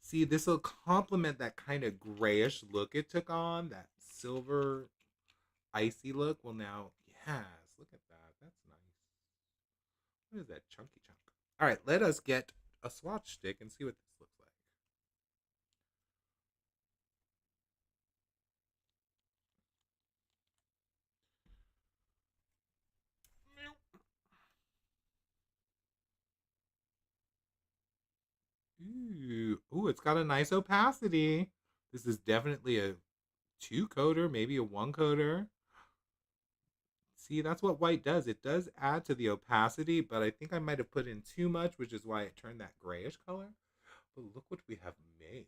See, this will complement that kind of grayish look it took on, that silver icy look. Well, now, yes, look at that. That's nice. What is that chunky chunk? All right, let us get a swatch stick and see what this looks like. Ooh, it's got a nice opacity. This is definitely a two coater, maybe a one coater. See, that's what white does. It does add to the opacity, but I think I might have put in too much, which is why it turned that grayish color. But look what we have made.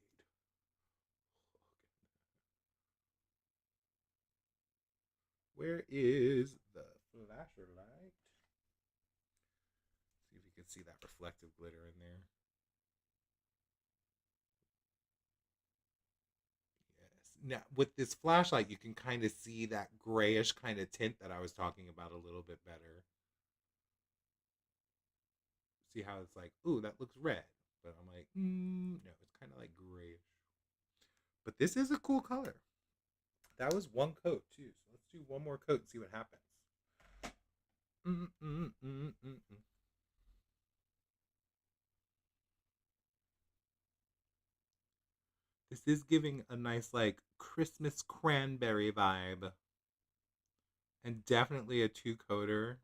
Where is the flasher light? See if you can see that reflective glitter in there. Yes. Now, with this flashlight, you can kind of see that grayish kind of tint that I was talking about a little bit better. See how it's like, ooh, that looks red. But I'm like, no, it's kind of like grayish. But this is a cool color. That was one coat, too. So let's do one more coat and see what happens. Mm, mm, mm, mm, mm. This is giving a nice, like, Christmas cranberry vibe. And definitely a two coater.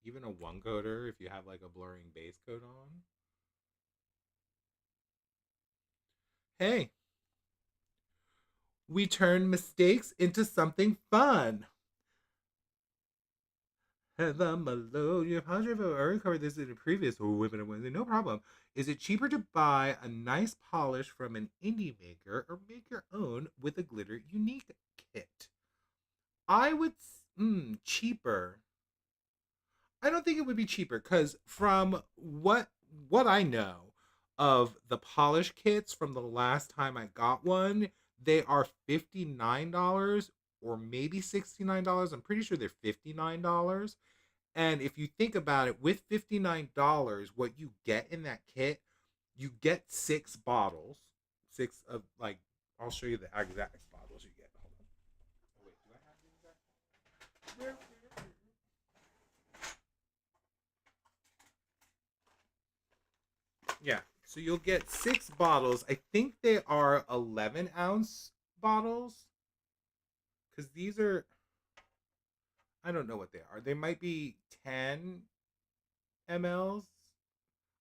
Even a one coater if you have, like, a blurring base coat on. Hey, we turn mistakes into something fun. Heather Malone, you apologize for already covered this in a previous Women and Wednesday. No problem. Is it cheaper to buy a nice polish from an indie maker or make your own with a glitter unique kit? I would cheaper. I don't think it would be cheaper because from what I know of the polish kits from the last time I got one, they are $59 or maybe $69. I'm pretty sure they're $59. And if you think about it, with $59, what you get in that kit, you get six bottles. Six of like I'll show you the exact bottles you get. Hold on. Oh, wait, do I have the exact Yeah. So you'll get six bottles. I think they are 11-ounce bottles. Because these are I don't know what they are. They might be 10 mLs.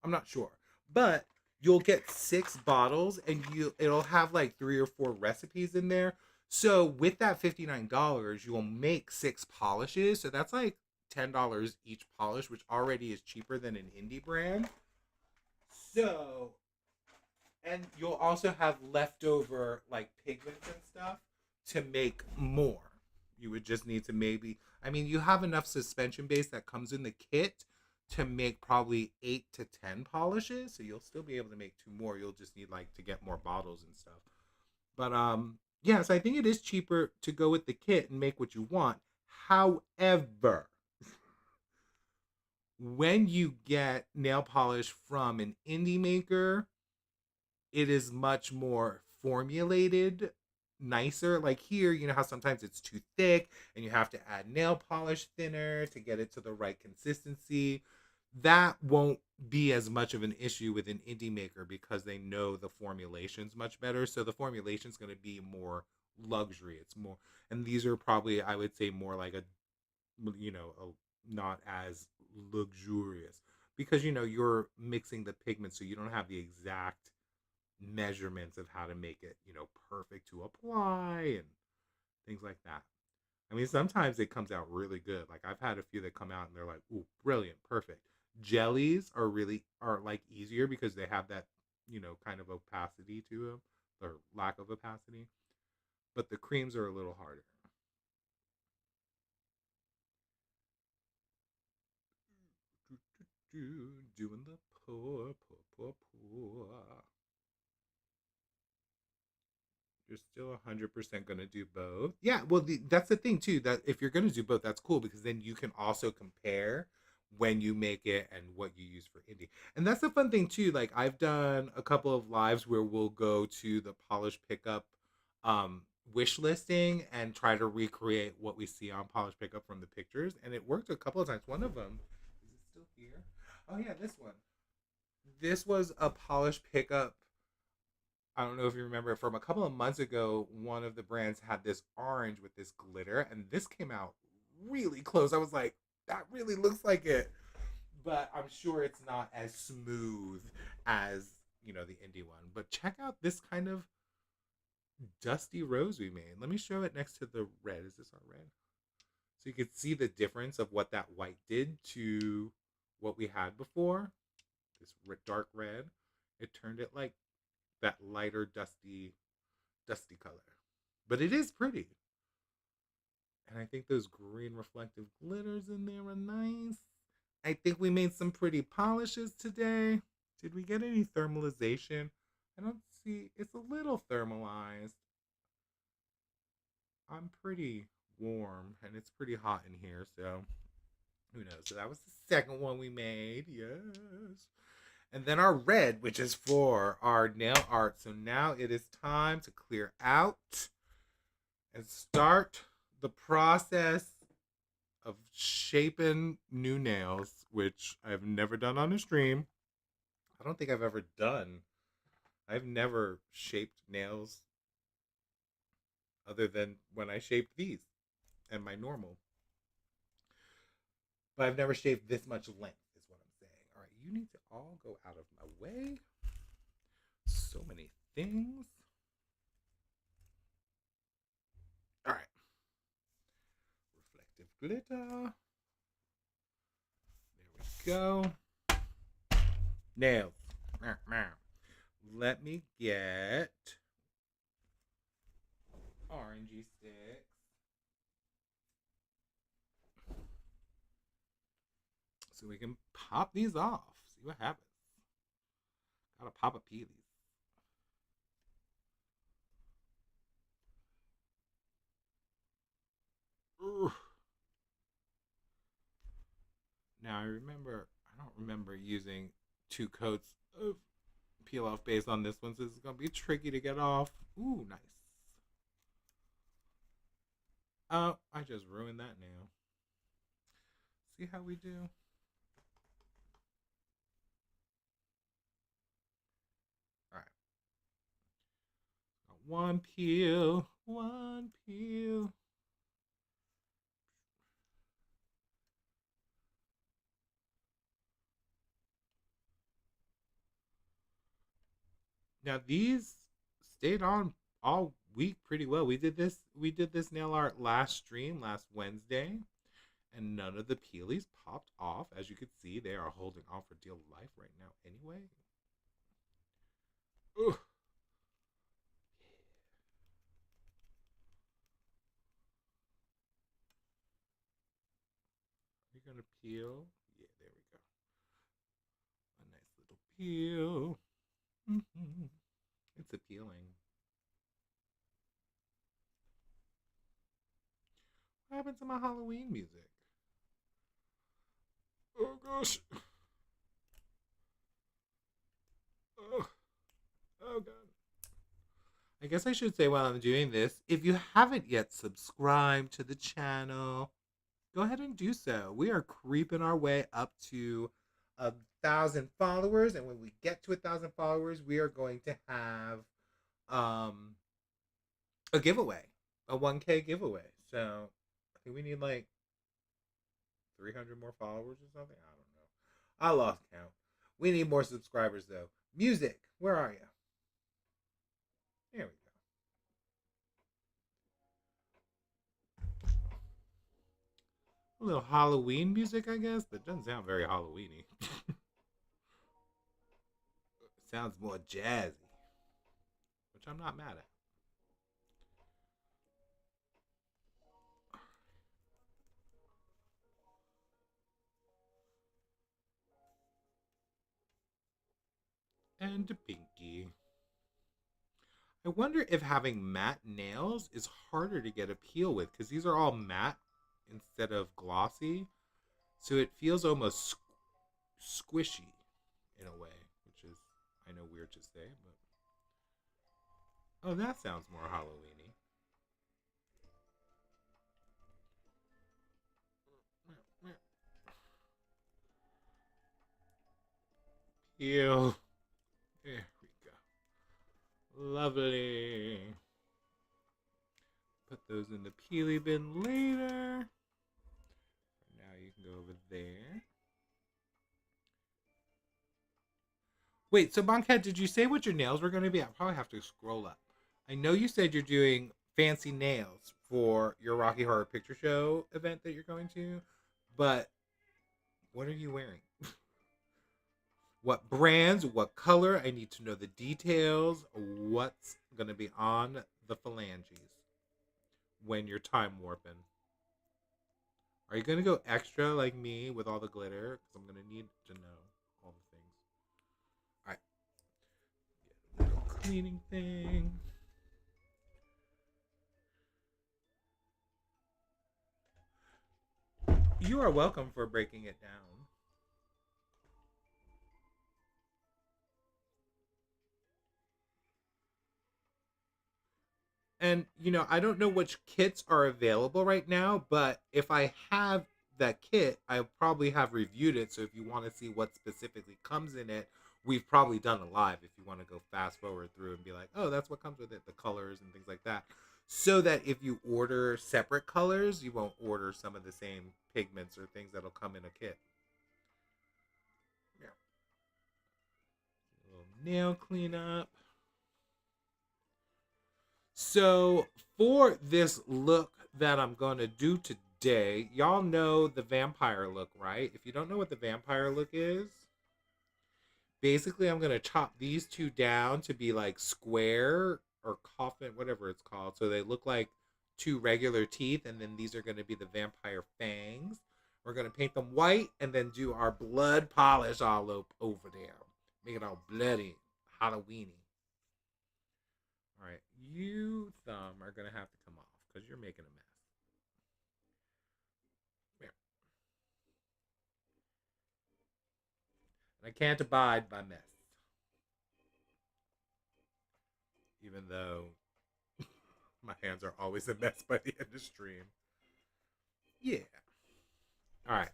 I'm not sure. But you'll get six bottles and it'll have like three or four recipes in there. So with that $59, you'll make six polishes. So that's like $10 each polish, which already is cheaper than an indie brand. So and you'll also have leftover like pigments and stuff to make more. You would just need to maybe, I mean, you have enough suspension base that comes in the kit to make probably 8 to 10 polishes. So you'll still be able to make two more. You'll just need like to get more bottles and stuff. But yes, I think it is cheaper to go with the kit and make what you want. However, when you get nail polish from an indie maker, it is much more formulated, nicer. Like here, you know how sometimes it's too thick and you have to add nail polish thinner to get it to the right consistency. That won't be as much of an issue with an indie maker because they know the formulation's much better. So the formulation's going to be more luxury. It's more, and these are probably, I would say, more like a, not as luxurious because you're mixing the pigments, so you don't have the exact measurements of how to make it, perfect to apply and things like that. I mean, sometimes it comes out really good. Like I've had a few that come out and they're like, "Ooh, brilliant, perfect." Jellies are like easier because they have that, kind of opacity to them or lack of opacity. But the creams are a little harder. Doing the pour, pour, pour, pour. You're still 100% going to do both. Yeah, well, that's the thing too. That if you're going to do both, that's cool because then you can also compare when you make it and what you use for indie. And that's the fun thing too. Like I've done a couple of lives where we'll go to the Polish Pickup um wish listing and try to recreate what we see on Polish Pickup from the pictures. And it worked a couple of times. One of them, is it still here? Oh yeah, this one. This was a Polish Pickup. I don't know if you remember from a couple of months ago. One of the brands had this orange with this glitter, and this came out really close. I was like, that really looks like it, but I'm sure it's not as smooth as the indie one. But check out this kind of dusty rose we made. Let me show it next to the red. Is this our red? So you can see the difference of what that white did to what we had before. This dark red, it turned it like that lighter dusty color. But it is pretty. And I think those green reflective glitters in there are nice. I think we made some pretty polishes today. Did we get any thermalization? I don't see. It's a little thermalized. I'm pretty warm and it's pretty hot in here, so who knows? So that was the second one we made. Yes. And then our red, which is for our nail art. So now it is time to clear out and start the process of shaping new nails, which I've never done on a stream. I don't think I've ever done. I've never shaped nails other than when I shaped these and my normal. But I've never shaved this much length, is what I'm saying. All right, you need to all go out of my way. So many things. All right. Reflective glitter. There we go. Nails. Let me get orangey sticks. So we can pop these off. See what happens. Gotta pop a peelies. Ooh. Now I don't remember using two coats of peel off base on this one, so it's gonna be tricky to get off. Ooh, nice. Oh, I just ruined that nail. See how we do? Alright. One peel. One peel. Now these stayed on all week pretty well. We did this nail art last stream last Wednesday, and none of the peelies popped off. As you can see, they are holding on for dear life right now anyway. Ugh. Are you gonna peel? Yeah, there we go. A nice little peel. It's appealing. What happened to my Halloween music? Oh gosh. Oh, oh god. I guess I should say while I'm doing this, if you haven't yet subscribed to the channel, go ahead and do so. We are creeping our way up to 1,000 followers, and when we get to 1,000 followers, we are going to have um a giveaway, a 1K giveaway. So I think we need like 300 more followers or something. I don't know. I lost count. We need more subscribers though. Music, where are you? There we go. A little Halloween music, I guess, but it doesn't sound very Halloweeny. It sounds more jazzy, which I'm not mad at. And a pinky. I wonder if having matte nails is harder to get a peel with because these are all matte instead of glossy. So it feels almost squishy in a way, which is, I know, weird to say, but oh, that sounds more Halloweeny. Ew. There we go. Lovely. Put those in the peely bin later. Now you can go over there. Wait, so Boncat, did you say what your nails were going to be? I probably have to scroll up. I know you said you're doing fancy nails for your Rocky Horror Picture Show event that you're going to, but what are you wearing? What brands? What color? I need to know the details. What's going to be on the phalanges when you're time warping? Are you going to go extra like me with all the glitter? Because I'm going to need to know all the things. All right. Get a little cleaning thing. You are welcome for breaking it down. And I don't know which kits are available right now, but if I have that kit, I probably have reviewed it. So if you want to see what specifically comes in it, we've probably done a live if you want to go fast forward through and be like, oh, that's what comes with it, the colors and things like that. So that if you order separate colors, you won't order some of the same pigments or things that'll come in a kit. Yeah. A little nail cleanup. So for this look that I'm going to do today, y'all know the vampire look, right? If you don't know what the vampire look is, basically I'm going to chop these two down to be like square or coffin, whatever it's called. So they look like two regular teeth, and then these are going to be the vampire fangs. We're going to paint them white and then do our blood polish all over there. Make it all bloody, Halloweeny. All right, you, Thumb, are going to have to come off because you're making a mess. There. And I can't abide by mess. Even though my hands are always a mess by the end of stream. Yeah. All right.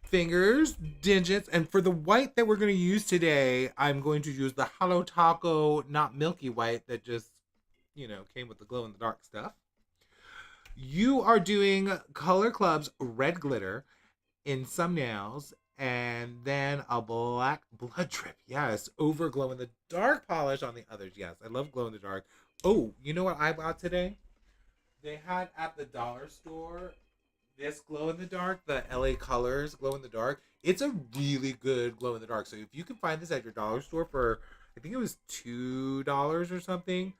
Fingers, digits, and for the white that we're going to use today, I'm going to use the Halo Taco, not milky white, that just, came with the glow in the dark stuff. You are doing Color Club's red glitter in some nails, and then a black blood drip. Yes, over glow in the dark polish on the others. Yes, I love glow in the dark. Oh, you know what I bought today? They had at the dollar store this glow in the dark, the LA Colors glow in the dark. It's a really good glow in the dark. So if you can find this at your dollar store for, I think it was $2 or something,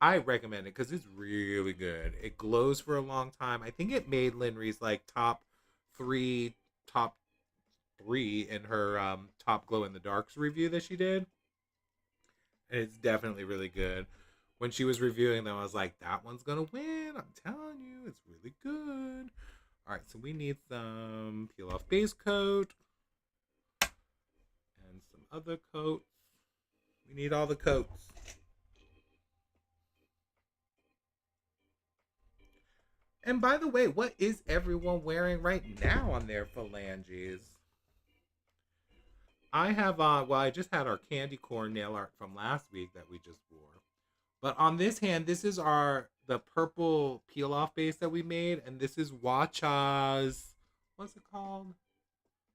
I recommend it because it's really good. It glows for a long time. I think it made Linry's like three, top three in her top glow in the darks review that she did, and it's definitely really good. When she was reviewing them, I was like, that one's gonna win. I'm telling you, it's really good. All right, so we need some peel off base coat and some other coats. We need all the coats. And by the way, what is everyone wearing right now on their phalanges? I have well, I just had our candy corn nail art from last week that we just wore. But on this hand, this is the purple peel off base that we made, and this is Wacha's, what's it called?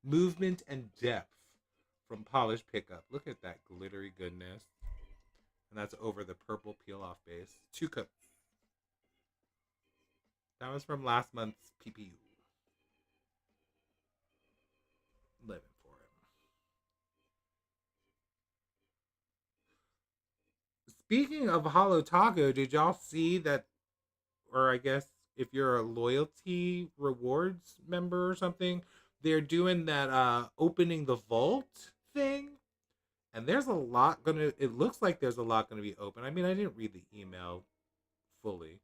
Movement and Depth from Polish Pickup. Look at that glittery goodness. And that's over the purple peel off base. 2 coats. That was from last month's PPU. Living for it. Speaking of Holo Taco, did y'all see that, or I guess if you're a loyalty rewards member or something, they're doing that opening the vault thing? And there's a lot it looks like there's a lot gonna be open. I mean, I didn't read the email fully.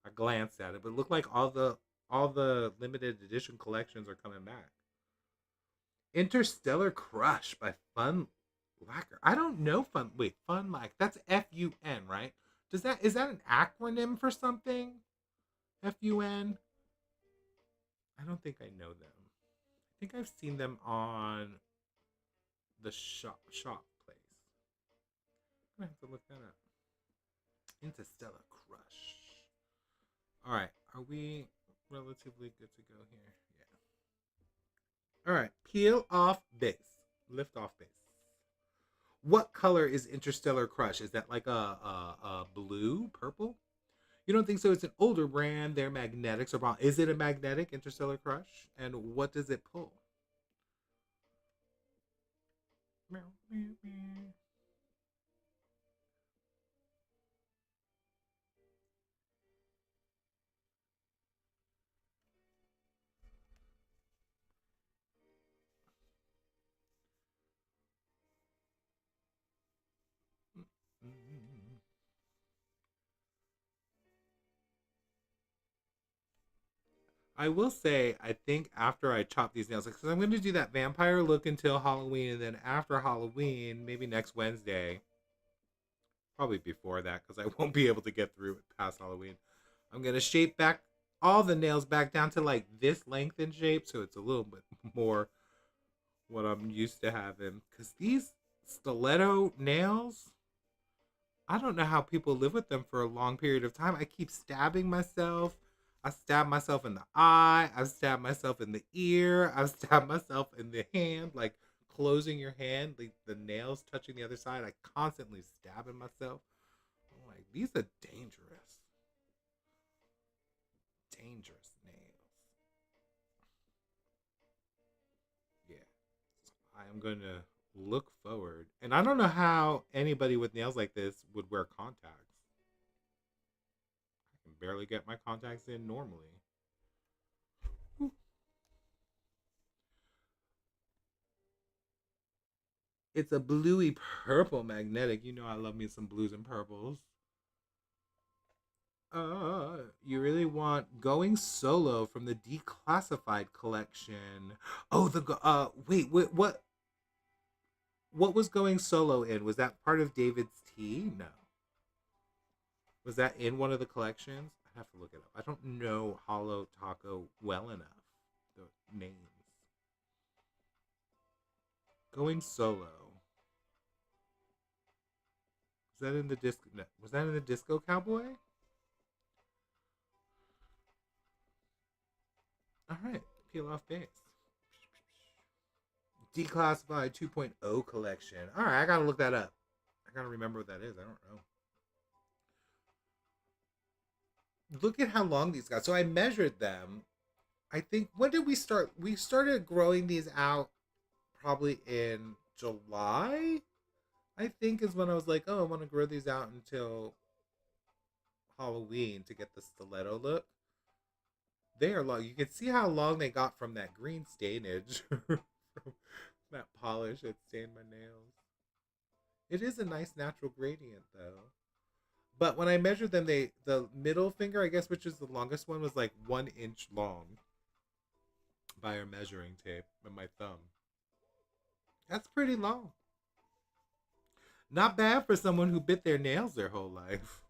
I glanced at it, but it looked like all the All the limited edition collections are coming back. Interstellar Crush by Fun Lacker. I don't know Fun. Wait, Fun Lack. That's FUN, right? Is that an acronym for something? FUN. I don't think I know them. I think I've seen them on the shop place. I'm gonna have to look that up. Interstellar Crush. All right, are we relatively good to go here? Yeah. All right, peel off base, lift off base. What color is Interstellar Crush? Is that like a blue, purple? You don't think so? It's an older brand. Their magnetics are brown. Is it a magnetic Interstellar Crush? And what does it pull? Meow, meow, meow. I will say, I think after I chop these nails, because I'm going to do that vampire look until Halloween, and then after Halloween, maybe next Wednesday, probably before that, because I won't be able to get through it past Halloween. I'm going to shape back all the nails back down to like this length and shape, so it's a little bit more what I'm used to having. Because these stiletto nails, I don't know how people live with them for a long period of time. I keep stabbing myself. I stab myself in the eye. I've stabbed myself in the ear. I've stabbed myself in the hand, like closing your hand, like the nails touching the other side. I constantly stabbing myself. I'm like, these are dangerous, dangerous nails. Yeah, I am going to look forward. And I don't know how anybody with nails like this would wear contacts. I can barely get my contacts in normally. It's a bluey purple magnetic. You know I love me some blues and purples. You really want Going Solo from the Declassified collection. Oh, what was Going Solo in? Was that part of David's tea? No. Was that in one of the collections? I have to look it up. I don't know Hollow Taco well enough. The names. Going Solo. Was that in the disc? No. Was that in the Disco Cowboy? All right, peel off base. Declassified 2.0 collection. All right, I gotta look that up. I gotta remember what that is. I don't know. Look at how long these got. So I measured them. I think when did we start? We started growing these out probably in July. I think is when I was like, oh, I want to grow these out until Halloween to get the stiletto look. They are long. You can see how long they got from that green stainage, from that polish that stained my nails. It is a nice natural gradient though. But when I measured them, the middle finger, I guess, which is the longest one, was like 1 inch long by our measuring tape and my thumb. That's pretty long. Not bad for someone who bit their nails their whole life.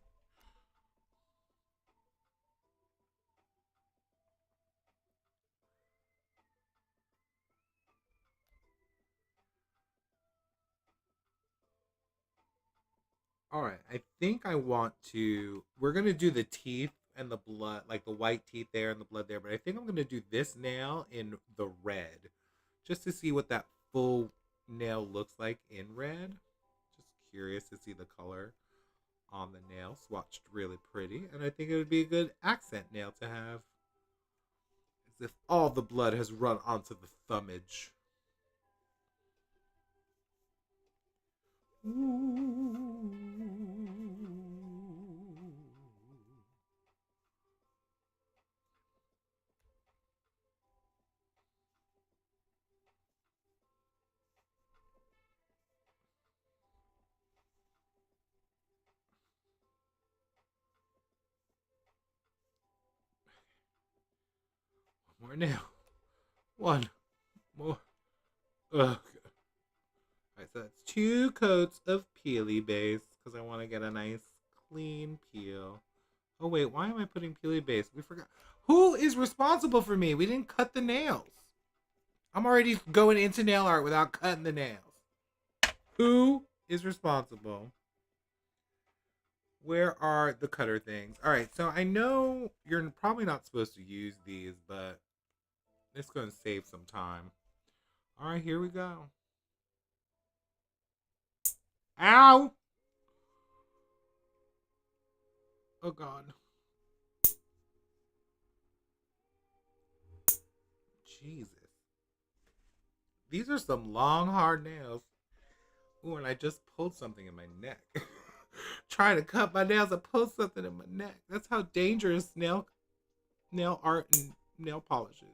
All right, I think I want to. We're gonna do the teeth and the blood, like the white teeth there and the blood there. But I think I'm gonna do this nail in the red, just to see what that full nail looks like in red. Just curious to see the color on the nail. Swatched really pretty, and I think it would be a good accent nail to have, as if all the blood has run onto the thumbage. more nail. One more. Ugh. Alright, so that's 2 coats of peely base because I want to get a nice clean peel. Oh wait, why am I putting peely base? We forgot. Who is responsible for me? We didn't cut the nails. I'm already going into nail art without cutting the nails. Who is responsible? Where are the cutter things? All right, so I know you're probably not supposed to use these, but it's going to save some time. All right, here we go. Ow! Oh, God. Jesus. These are some long, hard nails. Ooh, and I just pulled something in my neck. Trying to cut my nails, I pulled something in my neck. That's how dangerous nail art and nail polish is.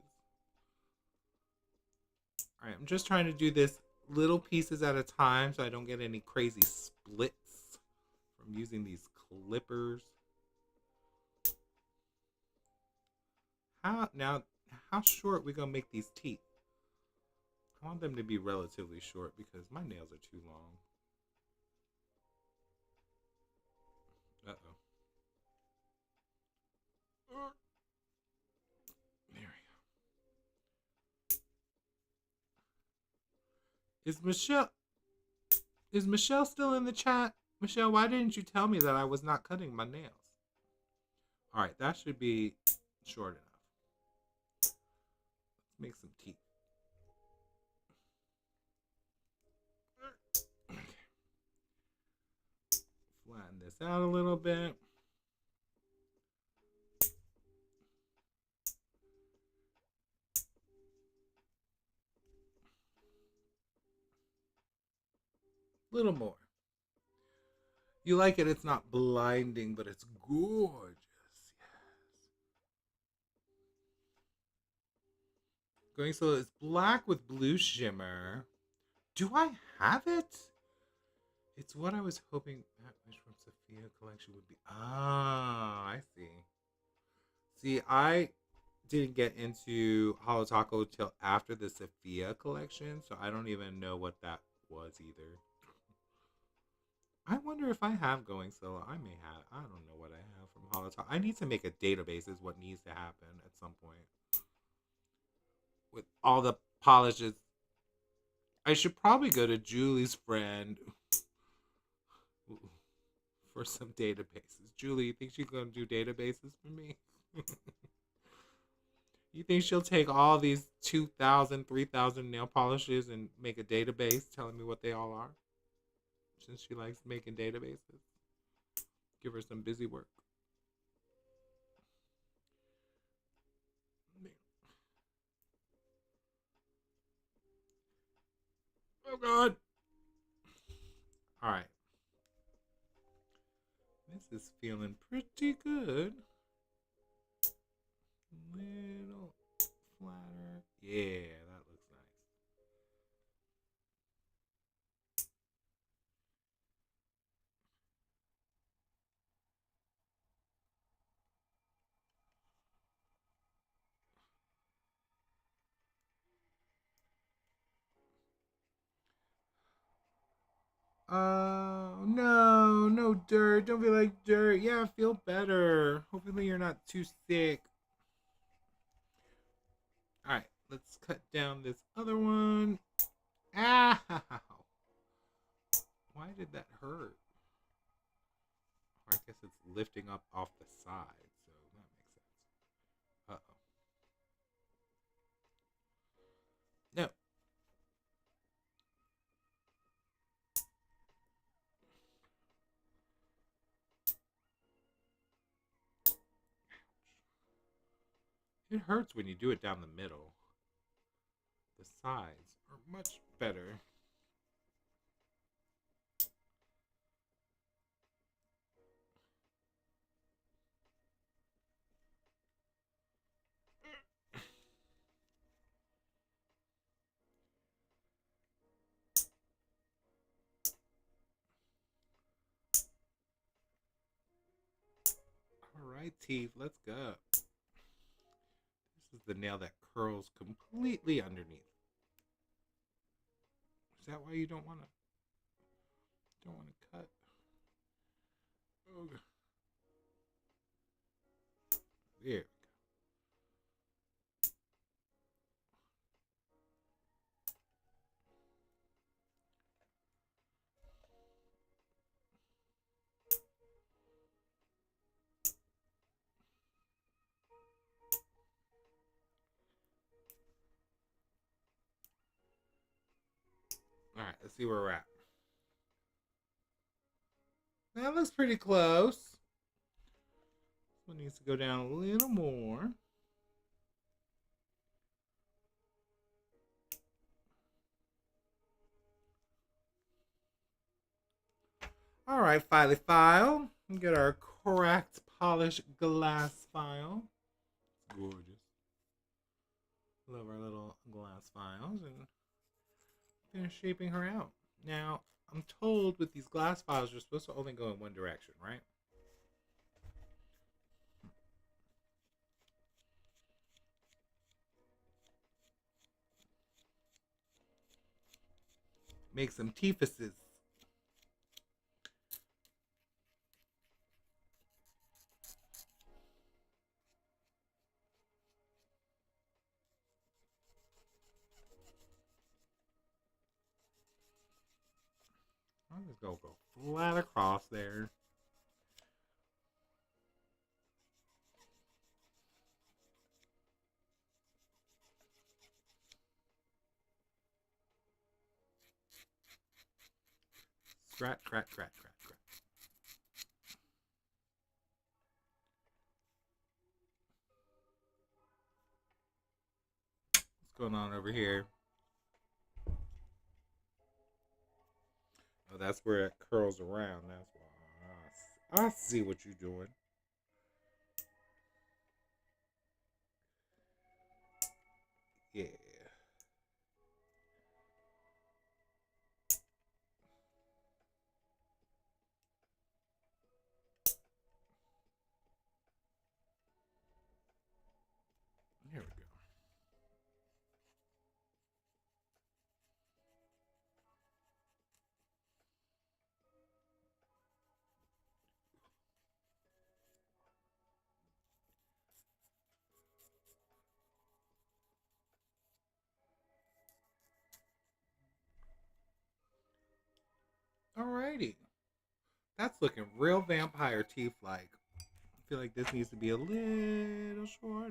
All right, I'm just trying to do this little pieces at a time so I don't get any crazy splits from using these clippers. How short we gonna make these teeth? I want them to be relatively short because my nails are too long. Uh-oh. There we go. Is Michelle still in the chat? Michelle, why didn't you tell me that I was not cutting my nails? All right, that should be short enough. Let's make some teeth. Okay. Flatten this out a little bit. Little more. You like it? It's not blinding, but it's gorgeous. Going so it's black with blue shimmer. Do I have it? It's what I was hoping that wish from Sophia collection would be. Ah, I see. See, I didn't get into Holo Taco till after the Sophia collection, so I don't even know what that was either. I wonder if I have going solo. I may have. I don't know what I have from Holo Taco. I need to make a database. Is what needs to happen at some point with all the polishes. I should probably go to Julie's friend for some databases. Julie, you think she's gonna do databases for me? You think she'll take all these 2,000, 3,000 nail polishes and make a database telling me what they all are? Since she likes making databases. Give her some busy work. Oh, God. All right. This is feeling pretty good. Little flatter. Yeah, that looks nice. No, no dirt. Don't be like dirt. Yeah, feel better. Hopefully you're not too sick. All right, let's cut down this other one. Ow! Why did that hurt? Or I guess it's lifting up off the side, so that makes sense. Uh-oh. No. It hurts when you do it down the middle. The sides are much better. All right, teeth, let's go. This is the nail that curls completely underneath. Is that why you don't want to cut? Okay. There. All right, let's see where we're at. That looks pretty close. This one needs to go down a little more. All right, Filey file. Get our cracked, polished glass file. Gorgeous. Love our little glass files and finish shaping her out. Now, I'm told with these glass files, you're supposed to only go in one direction, right? Make some teefuses. I'm just gonna go flat across there. Scratch, scratch, scratch, scratch, scratch. What's going on over here? Oh, that's where it curls around. That's why. I see what you're doing. Yeah. Here we go. Alrighty. That's looking real vampire teeth like. I feel like this needs to be a little shorter.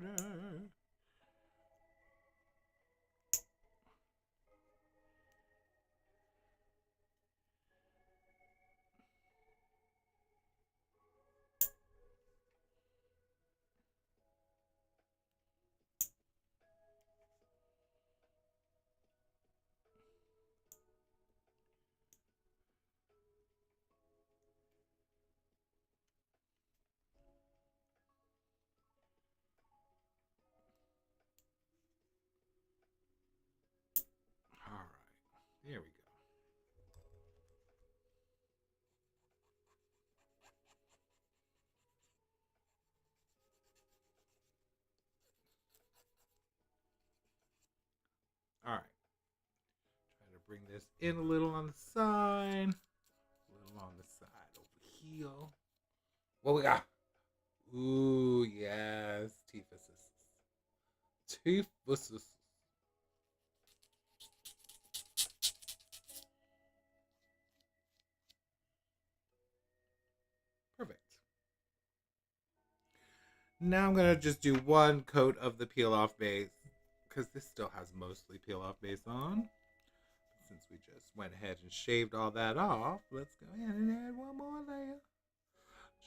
Alright. There we go. Alright. Try to bring this in a little on the side. A little on the side over here. What we got? Ooh, yes. Teefuses. Teefuses. Perfect. Now I'm going to just do one coat of the peel off base because this still has mostly peel off base on. Since we just went ahead and shaved all that off, let's go ahead and add one more layer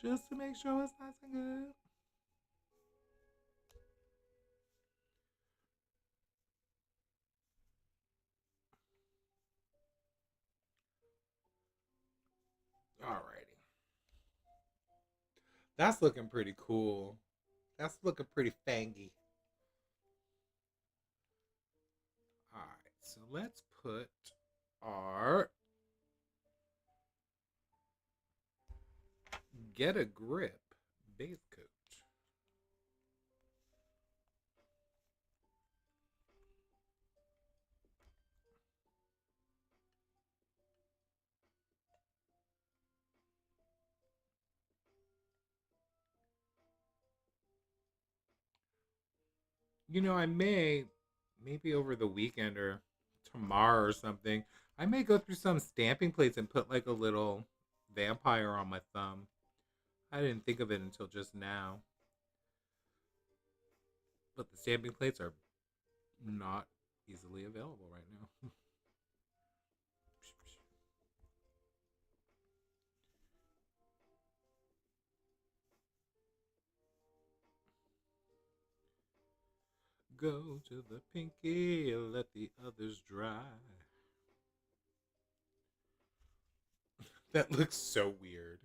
just to make sure it's nice and good. Alrighty. That's looking pretty cool. That's looking pretty fangy. Alright, so let's put our Get a Grip base coat. I may, maybe over the weekend or tomorrow or something, I may go through some stamping plates and put like a little vampire on my thumb. I didn't think of it until just now. But the stamping plates are not easily available right now. Go to the pinky, let the others dry. That looks so weird.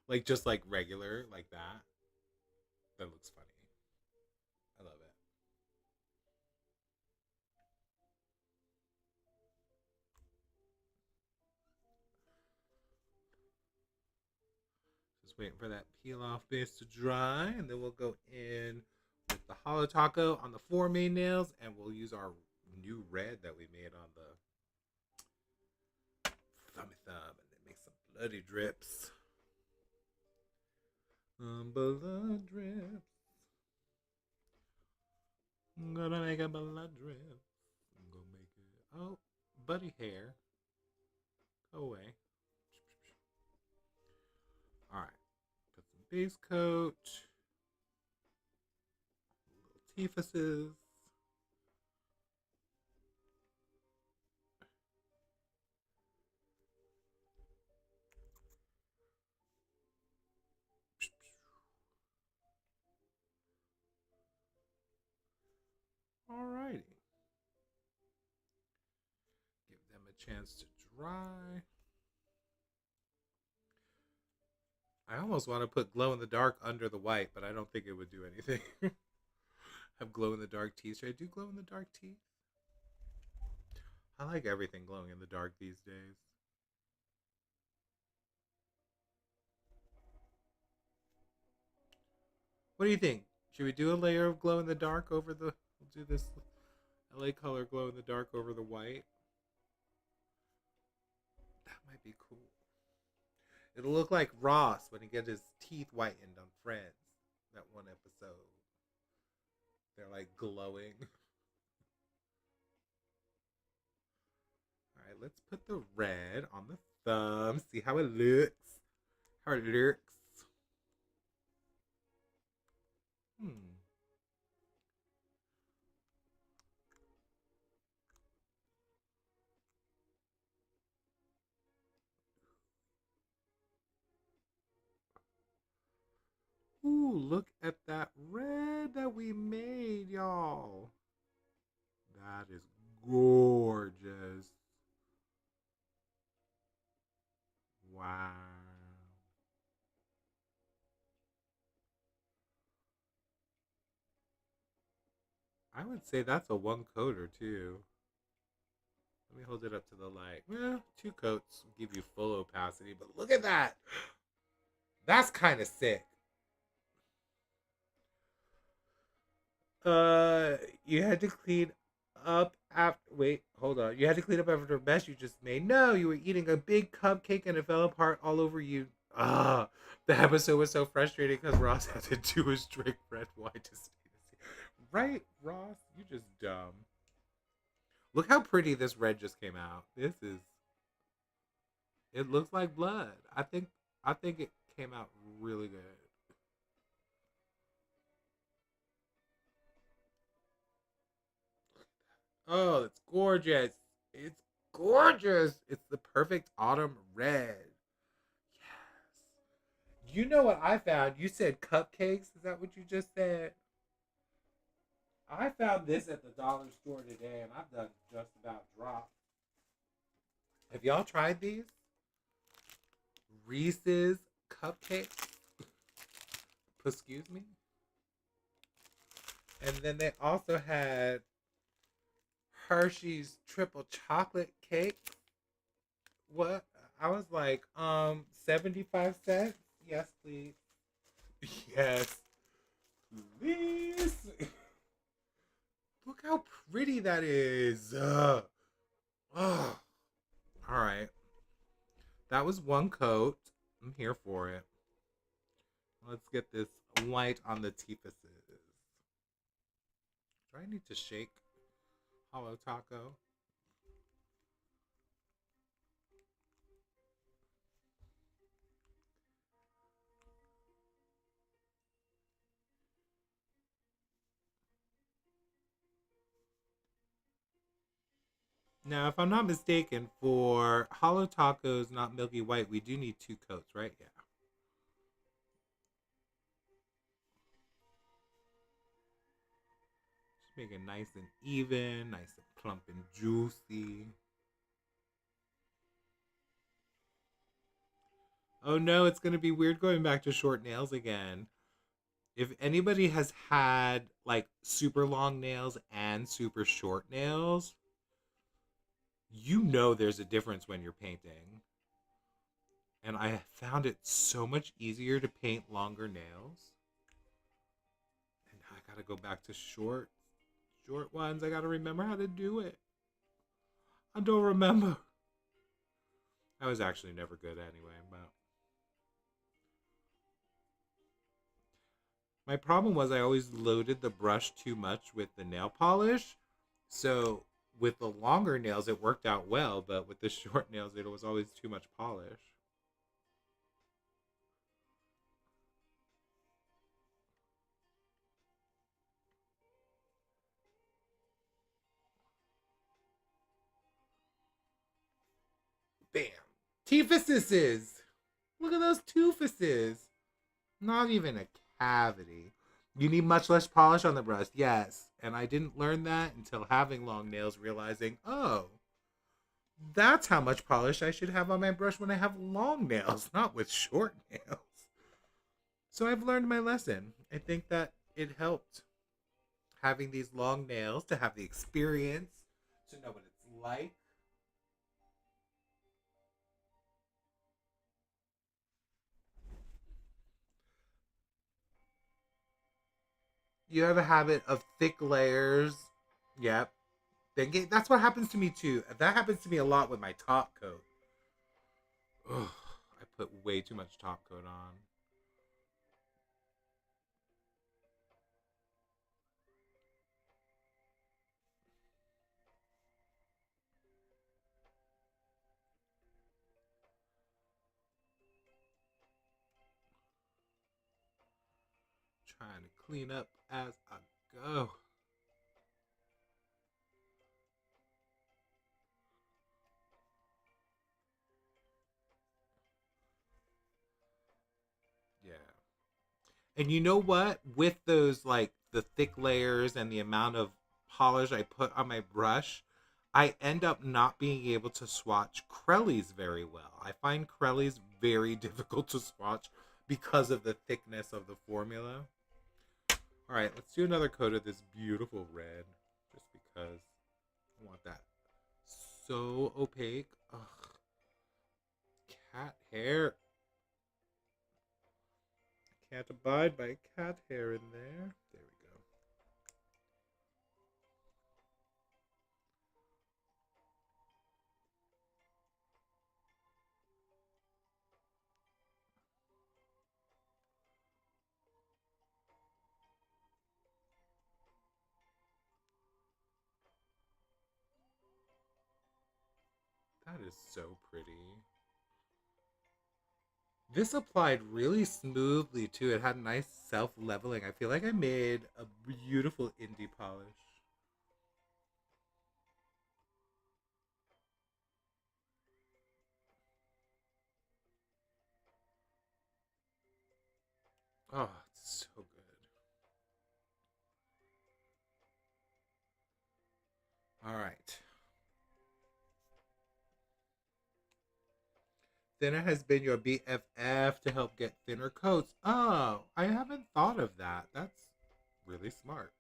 Like just like regular, like that. That looks funny. I love it. Just waiting for that peel off base to dry, and then we'll go in with the hollow taco on the four main nails, and we'll use our new red that we made on the thummy thumb, and then make some bloody drips. Blood drips. I'm gonna make a blood drip. I'm gonna make it. Oh, buddy hair. Go away. All right. Put some base coat. Little teefuses. Alrighty. Give them a chance to dry. I almost want to put glow in the dark under the white, but I don't think it would do anything. Have glow in the dark teeth. Should I do glow in the dark teeth? I like everything glowing in the dark these days. What do you think? Should we do a layer of glow in the dark over the? We'll do this LA color glow in the dark over the white. That might be cool. It'll look like Ross when he gets his teeth whitened on Friends. That one episode. They're like glowing. All right, let's put the red on the thumb. See how it looks. How it looks. Hmm. Ooh, look at that red that we made, y'all. That is gorgeous. Wow. I would say that's a one coater too. Let me hold it up to the light. Well, two coats will give you full opacity, but look at that. That's kind of sick. You had to clean up after. Wait, hold on. You had to clean up after a mess you just made. No, you were eating a big cupcake and it fell apart all over you. Ah, the episode was so frustrating because Ross had to do his drink red wine to stay the same. Right, Ross? You just dumb. Look how pretty this red just came out. This is. It looks like blood. I think it came out really good. Oh, it's gorgeous. It's gorgeous. It's the perfect autumn red. Yes. You know what I found? You said cupcakes. Is that what you just said? I found this at the dollar store today and I've done just about dropped. Have y'all tried these? Reese's cupcakes? Excuse me? And then they also had Hershey's triple chocolate cake. What? I was like, 75 cents? Yes, please. Yes, please. Look how pretty that is. Oh, all right. That was one coat. I'm here for it. Let's get this white on the teethuses. Do I need to shake Hollow Taco? Now, if I'm not mistaken, for Hollow Tacos, not Milky White, we do need two coats, right? Yeah. Just make it nice and even, nice and plump and juicy. Oh no, it's going to be weird going back to short nails again. If anybody has had like super long nails and super short nails, you know there's a difference when you're painting. And I found it so much easier to paint longer nails. And I gotta go back to short ones. I gotta remember how to do it. I don't remember. I was actually never good anyway, but my problem was I always loaded the brush too much with the nail polish. So with the longer nails it worked out well, but with the short nails it was always too much polish. Bam. Teephuses. Look at those toofuses. Not even a cavity. You need much less polish on the brush, yes. And I didn't learn that until having long nails, realizing, oh, that's how much polish I should have on my brush when I have long nails, not with short nails. So I've learned my lesson. I think that it helped having these long nails to have the experience, to know what it's like. You have a habit of thick layers. Yep. That's what happens to me too. That happens to me a lot with my top coat. Ugh, I put way too much top coat on. Trying to clean up as I go. Yeah. And you know what? With those like the thick layers and the amount of polish I put on my brush, I end up not being able to swatch Crellies very well. I find Crellies very difficult to swatch because of the thickness of the formula. All right, let's do another coat of this beautiful red just because I want that so opaque. Ugh, cat hair. Can't abide by cat hair in there. There we go. That is so pretty. This applied really smoothly too. It had nice self leveling. I feel like I made a beautiful indie polish. Oh, it's so good. All right. Thinner has been your BFF to help get thinner coats. Oh, I haven't thought of that. That's really smart.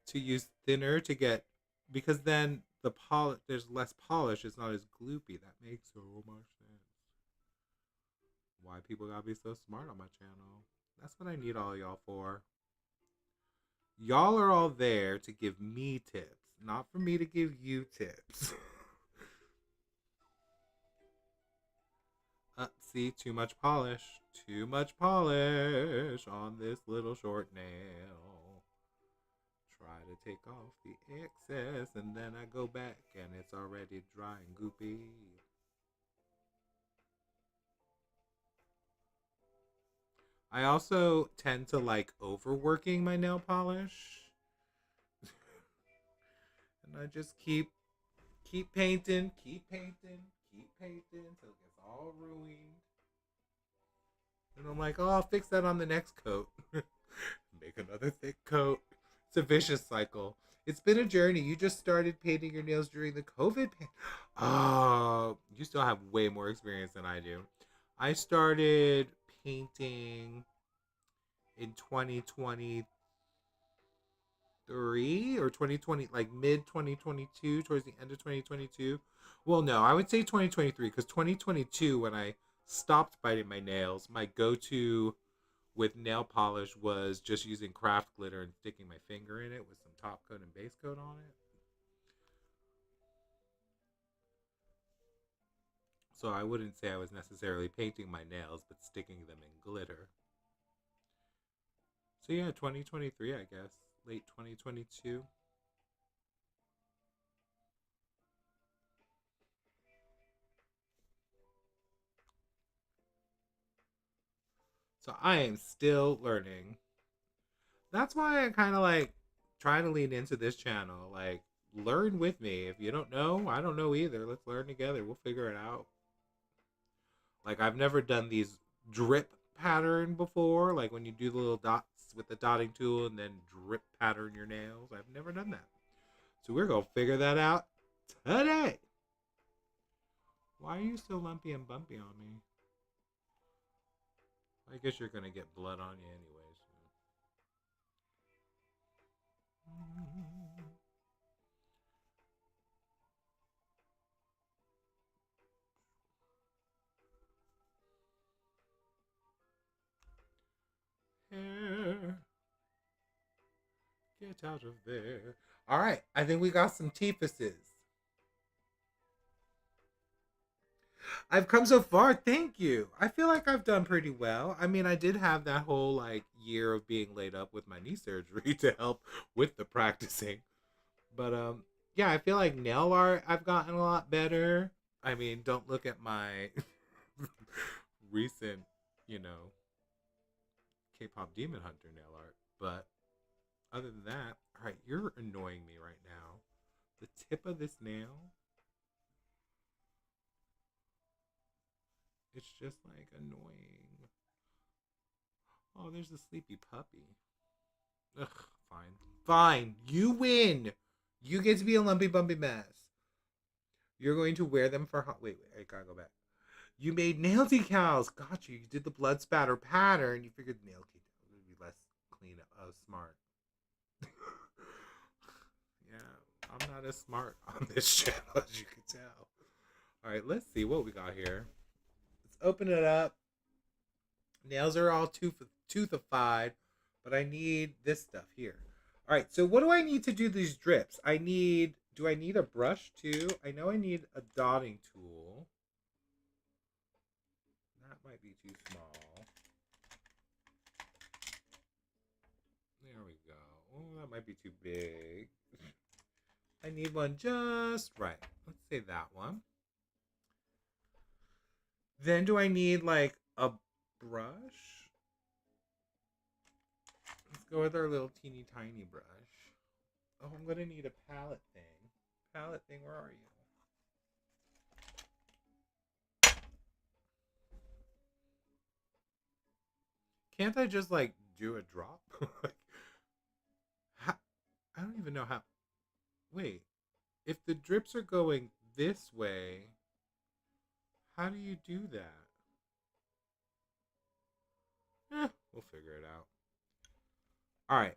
To use thinner to get, because then there's less polish. It's not as gloopy. That makes so much sense. Why people gotta be so smart on my channel? That's what I need all y'all for. Y'all are all there to give me tips, not for me to give you tips. See, too much polish. Too much polish on this little short nail. to take off the excess, and then I go back and it's already dry and goopy. I also tend to like overworking my nail polish, and I just keep painting, keep painting until it gets all ruined. And I'm like, oh, I'll fix that on the next coat. Make another thick coat. It's a vicious cycle. It's been a journey. You just started painting your nails during the COVID. Oh, you still have way more experience than I do. I started painting in 2023 or 2020, like mid 2022, towards the end of 2022. Well, no, I would say 2023 because 2022, when I stopped biting my nails, my go to with nail polish was just using craft glitter and sticking my finger in it with some top coat and base coat on it. So I wouldn't say I was necessarily painting my nails, but sticking them in glitter. So yeah, 2023, I guess. Late 2022. So I am still learning. That's why I kind of like try to lean into this channel. Like, learn with me. If you don't know, I don't know either. Let's learn together. We'll figure it out. Like, I've never done these drip pattern before. Like, when you do the little dots with the dotting tool and then drip pattern your nails. I've never done that. So we're going to figure that out today. Why are you so lumpy and bumpy on me? I guess you're going to get blood on you anyways. Hair, get out of there. All right, I think we got some teefuses. I've come so far. Thank you. I feel like I've done pretty well. I mean, I did have that whole like year of being laid up with my knee surgery to help with the practicing. But yeah, I feel like nail art I've gotten a lot better. I mean, don't look at my recent, you know, K-pop Demon Hunter nail art, but other than that, all right, you're annoying me right now. The tip of this nail, it's just like annoying. Oh, there's a sleepy puppy. Ugh, fine. Fine. You win. You get to be a lumpy bumpy mess. You're going to wear them for wait, I gotta go back. You made nail decals. Got you. You did the blood spatter pattern. You figured nail decals would be less clean up. Oh, smart. Yeah, I'm not as smart on this channel as you can tell. All right, let's see what we got here. Let's open it up. Nails are all toothified, but I need this stuff here. All right, so what do I need to do these drips? Do I need a brush too? I know I need a dotting tool. That might be too small. There we go. Oh, that might be too big. I need one just right. Let's say that one. Then do I need like a brush? Let's go with our little teeny tiny brush. Oh, I'm gonna need a palette thing. Palette thing, where are you? Can't I just like do a drop? Like, how, I don't even know how. Wait, if the drips are going this way, how do you do that? We'll figure it out. All right.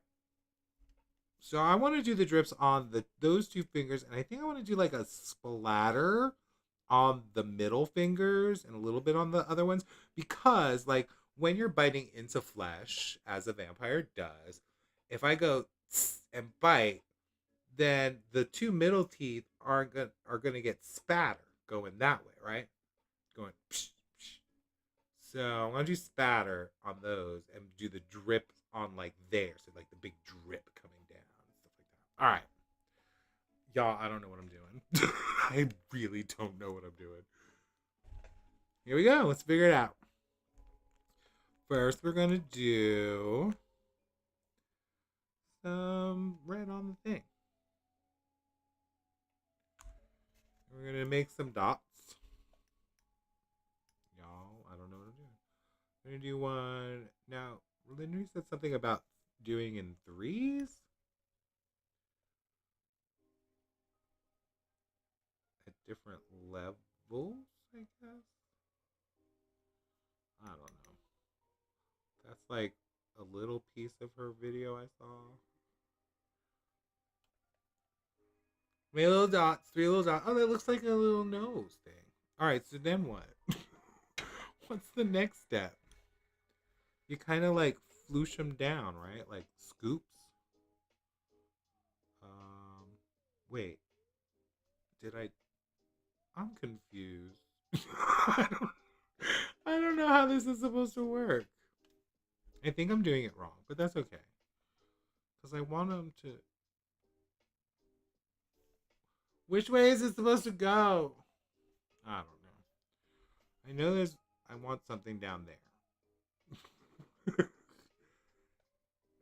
So I want to do the drips on those two fingers, and I think I want to do like a splatter on the middle fingers and a little bit on the other ones because like when you're biting into flesh as a vampire does, if I go and bite, then the two middle teeth are gonna get spatter going that way, right? Going. Psh, psh. So I'm gonna do spatter on those and do the drip on like there, so like the big drip coming down and stuff like that. All right. Y'all, I don't know what I'm doing. I really don't know what I'm doing. Here we go. Let's figure it out. First, we're going to do some red on the thing. We're going to make some dots. Y'all, I don't know what I'm doing. We're going to do one. Now, Linda said something about doing in threes at different levels, I guess. I don't know. That's like a little piece of her video I saw. Three little dots, three little dots. Oh, that looks like a little nose thing. All right, so then what? What's the next step? You kind of like floosh them down, right? Like scoops. Wait, did I? I'm confused. I don't, I don't know how this is supposed to work. I think I'm doing it wrong, but that's okay. Because I want them to. Which way is it supposed to go? I don't know. I know there's. I want something down there.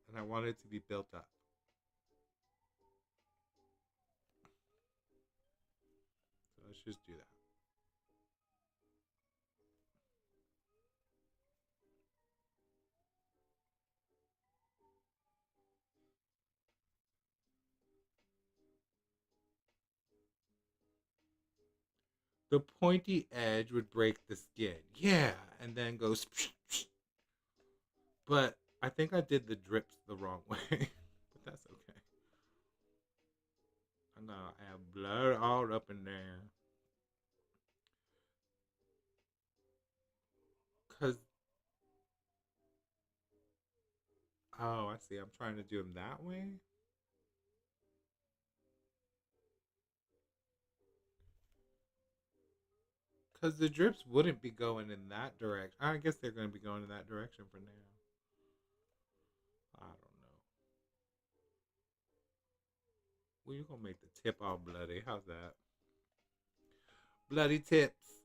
And I want it to be built up. So let's just do that. The pointy edge would break the skin. Yeah, and then goes. But I think I did the drips the wrong way. But that's okay. I'm gonna add blood all up in there. Cause oh, I see. I'm trying to do them that way. Cause the drips wouldn't be going in that direction. I guess they're gonna be going in that direction for now. I don't know. Well, you're gonna make the tip all bloody. How's that? Bloody tips.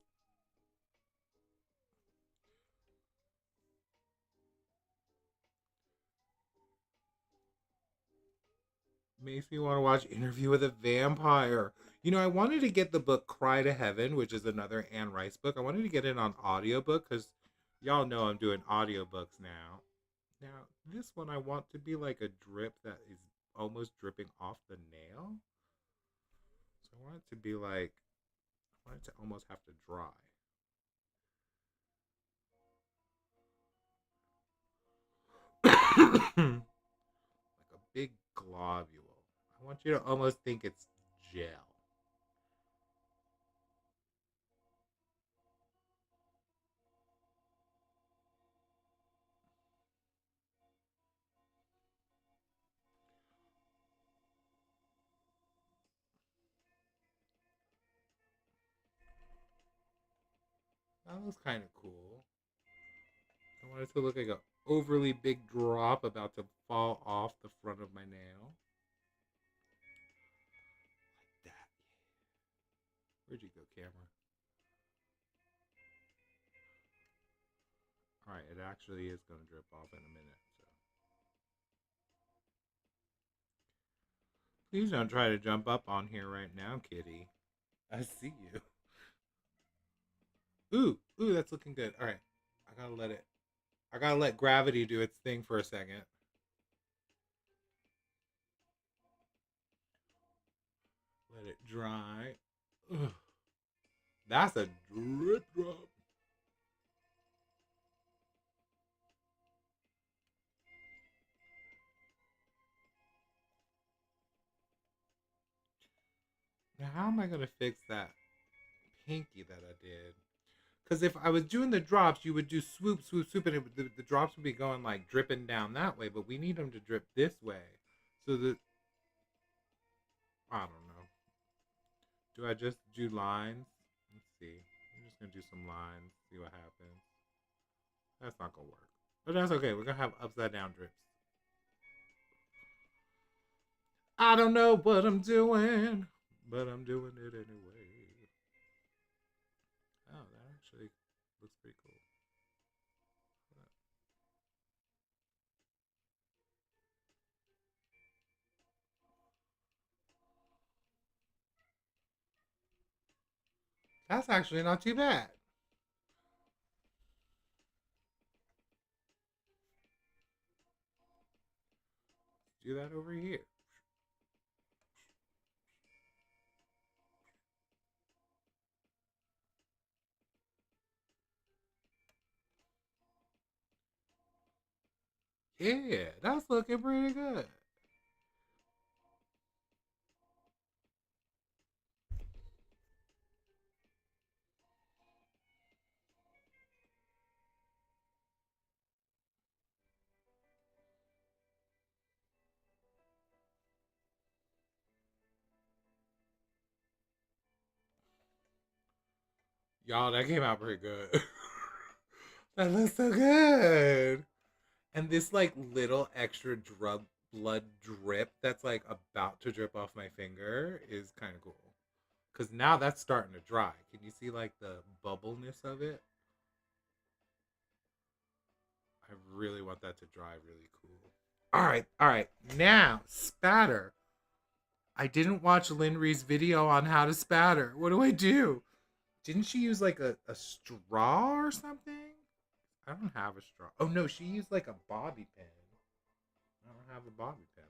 Makes me want to watch Interview with a Vampire. You know, I wanted to get the book Cry to Heaven, which is another Anne Rice book. I wanted to get it on audiobook because y'all know I'm doing audiobooks now. Now, this one I want to be like a drip that is almost dripping off the nail. So I want it to be like, I want it to almost have to dry. Like a big globule. I want you to almost think it's gel. That looks kind of cool. I want it to look like an overly big drop about to fall off the front of my nail. Like that. Where'd you go, camera? Alright, it actually is going to drip off in a minute. So please don't try to jump up on here right now, kitty. I see you. Ooh, that's looking good. Alright, I gotta let it. I gotta let gravity do its thing for a second. Let it dry. Ugh. That's a drip drop. Now, how am I gonna fix that pinky that I did? Because if I was doing the drops, you would do swoop, swoop, swoop, and the drops would be going like dripping down that way. But we need them to drip this way, so that I don't know. Do I just do lines? Let's see. I'm just gonna do some lines. See what happens. That's not gonna work, but that's okay. We're gonna have upside down drips. I don't know what I'm doing, but I'm doing it anyway. Oh, that actually looks pretty cool. That's actually not too bad. Do that over here. Yeah, that's looking pretty good. Y'all, that came out pretty good. That looks so good. And this like little extra drug blood drip that's like about to drip off my finger is kind of cool. Cause now that's starting to dry. Can you see like the bubbleness of it? I really want that to dry really cool. All right. Now, spatter. I didn't watch Lynn Ree's video on how to spatter. What do I do? Didn't she use like a straw or something? I don't have a straw. Oh no, she used like a bobby pin. I don't have a bobby pin.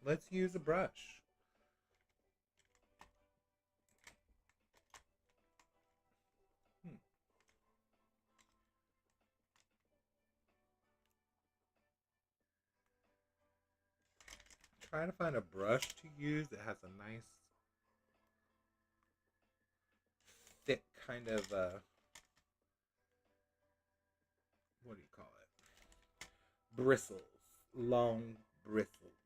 Let's use a brush. Hmm. Trying to find a brush to use that has a nice thick kind of what do you call it? Bristles. Long bristles.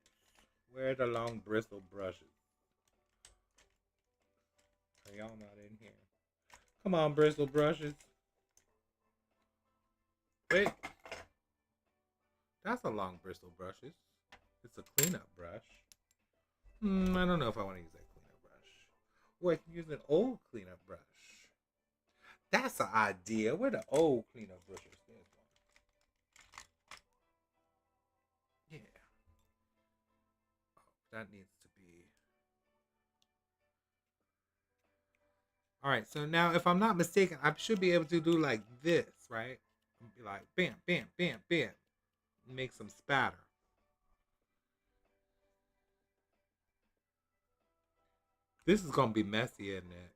Where are the long bristle brushes? Are y'all not in here? Come on, bristle brushes. Wait. That's a long bristle brushes. It's a cleanup brush. I don't know if I want to use that cleanup brush. Or I can use an old cleanup brush. That's an idea. Where the old cleanup brushes? There's one. Yeah. Oh, that needs to be. All right. So now, if I'm not mistaken, I should be able to do like this, right? Be like bam, bam, bam, bam. Make some spatter. This is gonna be messy, isn't it?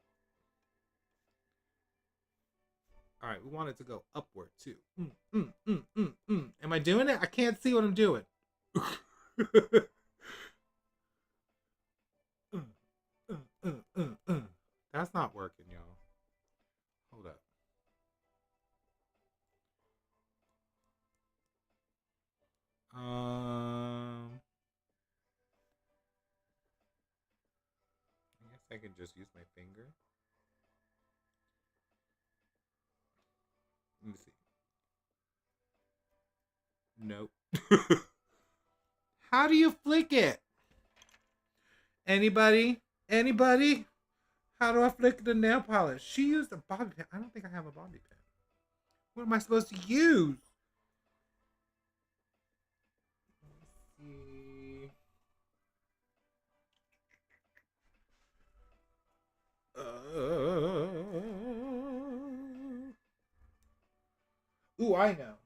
All right, we want it to go upward too. Am I doing it? I can't see what I'm doing. That's not working, y'all. Hold up. I guess I can just use my finger. Let me see. Nope. How do you flick it? Anybody? Anybody? How do I flick the nail polish? She used a bobby pin. I don't think I have a bobby pin. What am I supposed to use? Let me see. Ooh, I know.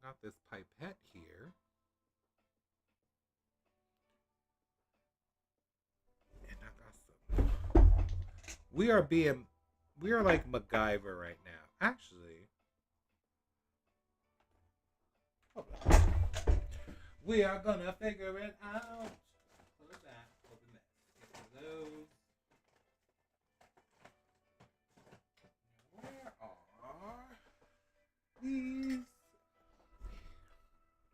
Got this pipette here. And I got some. We are like MacGyver right now. Actually, hold on. We are gonna figure it out. What is that? Open that. Get one of those. Where are these?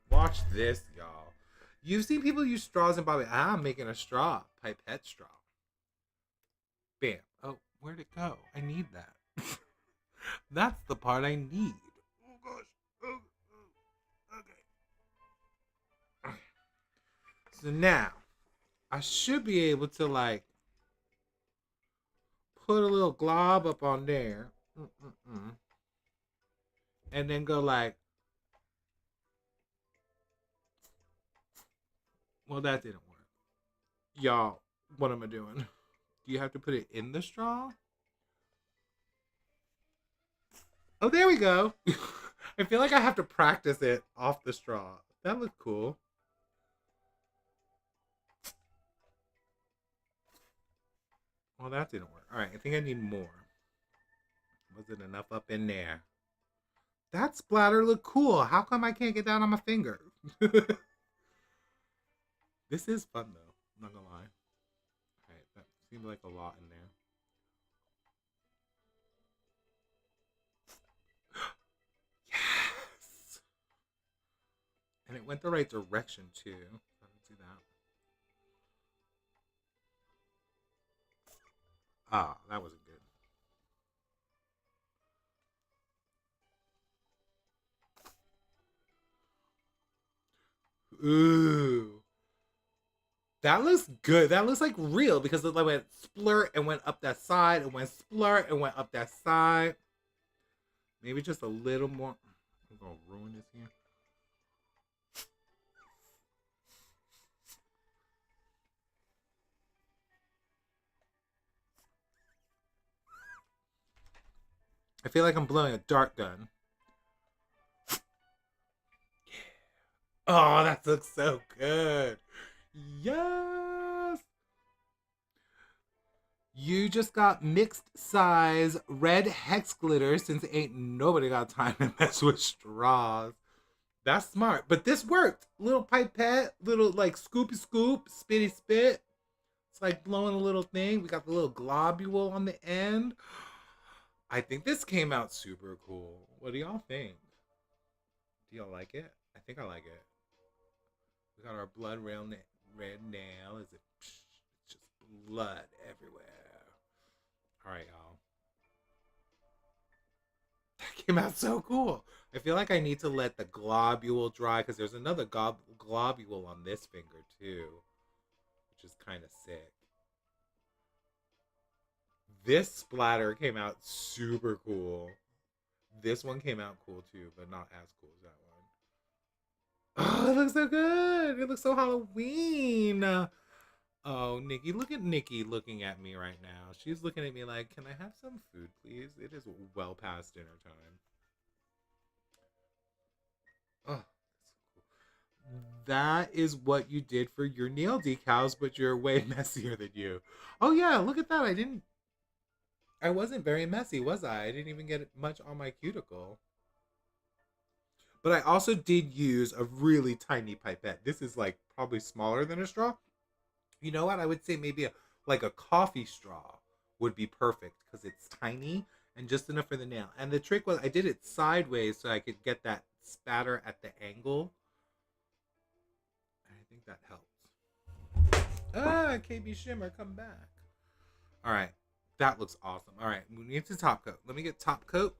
Watch this, y'all. You've seen people use straws and bobby. I'm making a straw, pipette straw. Bam. Oh, where'd it go? I need that. That's the part I need. Oh gosh. Oh, okay. So now I should be able to like put a little glob up on there. Mm-mm-mm. And then go like, well, that didn't work. Y'all, what am I doing? Do you have to put it in the straw? Oh, there we go. I feel like I have to practice it off the straw. That looked cool. Well, that didn't work. All right, I think I need more. Wasn't enough up in there. That splatter looked cool. How come I can't get that on my finger? This is fun though. I'm not gonna lie. All right, that seemed like a lot in there. Yes, and it went the right direction too. I didn't see that. Ah, that wasn't good. Ooh. That looks good. That looks like real because it like went splurt and went up that side and went splurt and went up that side. Maybe just a little more. I'm gonna ruin this here. I feel like I'm blowing a dart gun. Oh, that looks so good. Yes. You just got mixed size red hex glitter since ain't nobody got time to mess with straws. That's smart. But this worked. Little pipette, little like scoopy scoop, spitty spit. It's like blowing a little thing. We got the little globule on the end. I think this came out super cool. What do y'all think? Do y'all like it? I think I like it. We got our blood red nail. Is it? It's just blood everywhere. All right, y'all. That came out so cool. I feel like I need to let the globule dry because there's another globule on this finger too, which is kind of sick. This splatter came out super cool. This one came out cool too, but not as cool as that one. Oh, it looks so good. It looks so Halloween. Oh, Nikki, look at Nikki looking at me right now. She's looking at me like, can I have some food, please? It is well past dinner time. Oh, that is what you did for your nail decals, but you're way messier than you. Oh yeah, look at that. I wasn't very messy, was I? I didn't even get much on my cuticle. But I also did use a really tiny pipette. This is like probably smaller than a straw. You know what? I would say maybe like a coffee straw would be perfect because it's tiny and just enough for the nail. And the trick was I did it sideways so I could get that spatter at the angle. And I think that helps. Ah, KB Shimmer, come back. All right. That looks awesome. All right. We need to top coat. Let me get top coat.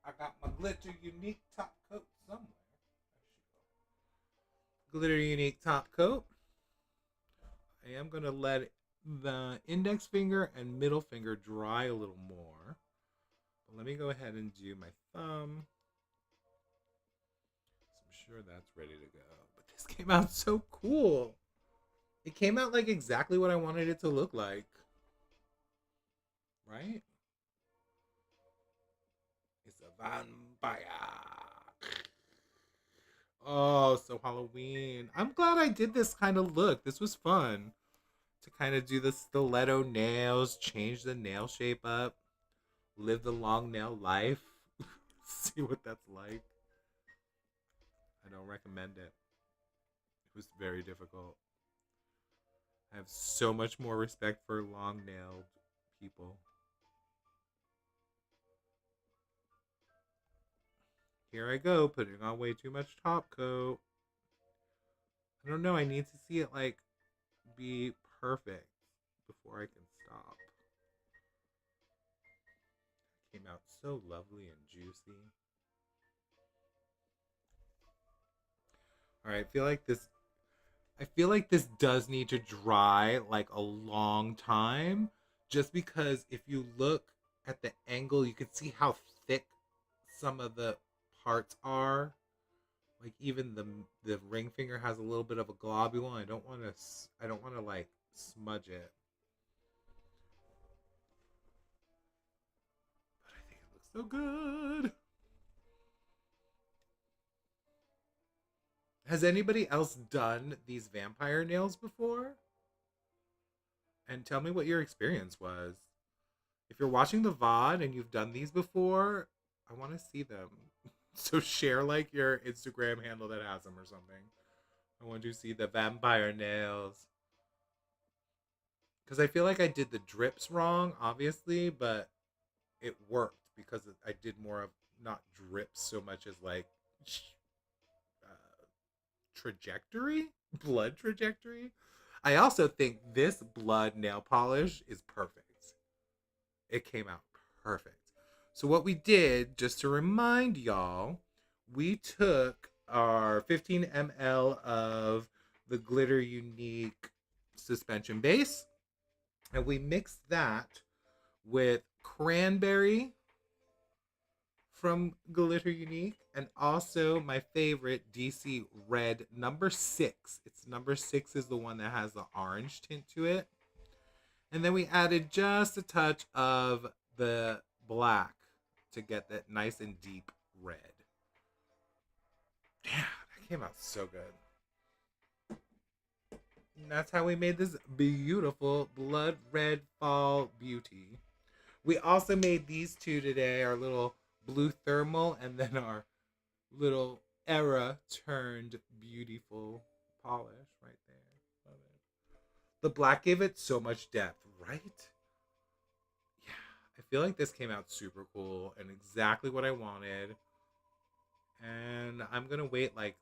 I got my glitter unique top coat somewhere. Glitter unique top coat. I am going to let the index finger and middle finger dry a little more. But let me go ahead and do my thumb. So I'm sure that's ready to go. But this came out so cool. It came out like exactly what I wanted it to look like. Right? It's a vampire. Oh, so Halloween. I'm glad I did this kind of look. This was fun to kind of do the stiletto nails, change the nail shape up, live the long nail life. See what that's like. I don't recommend it. It was very difficult. I have so much more respect for long nailed people. Here I go, putting on way too much top coat. I don't know. I need to see it like be perfect before I can stop. Came out so lovely and juicy. All right, I feel like this I feel like this does need to dry like a long time, just because if you look at the angle, you can see how thick some of the parts are. Like even the ring finger has a little bit of a globule. I don't want to like smudge it, but I think it looks so good. Has anybody else done these vampire nails before? And tell me what your experience was. If you're watching the VOD and you've done these before, I want to see them. So share like your Instagram handle that has them or something. I want to see the vampire nails. Because I feel like I did the drips wrong, obviously, but it worked because I did more of not drips so much as like uh, trajectory, blood trajectory. I also think this blood nail polish is perfect. It came out perfect. So what we did, just to remind y'all, we took our 15 ml of the Glitter Unique suspension base, and we mixed that with cranberry from Glitter Unique, and also my favorite DC Red number 6. It's number 6 is the one that has the orange tint to it. And then we added just a touch of the black to get that nice and deep red. Damn, that came out so good. And that's how we made this beautiful blood red fall beauty. We also made these two today, our little blue thermal and then our little era turned beautiful polish right there. Love it. The black gave it so much depth, right? Yeah, I feel like this came out super cool and exactly what I wanted. And I'm gonna wait like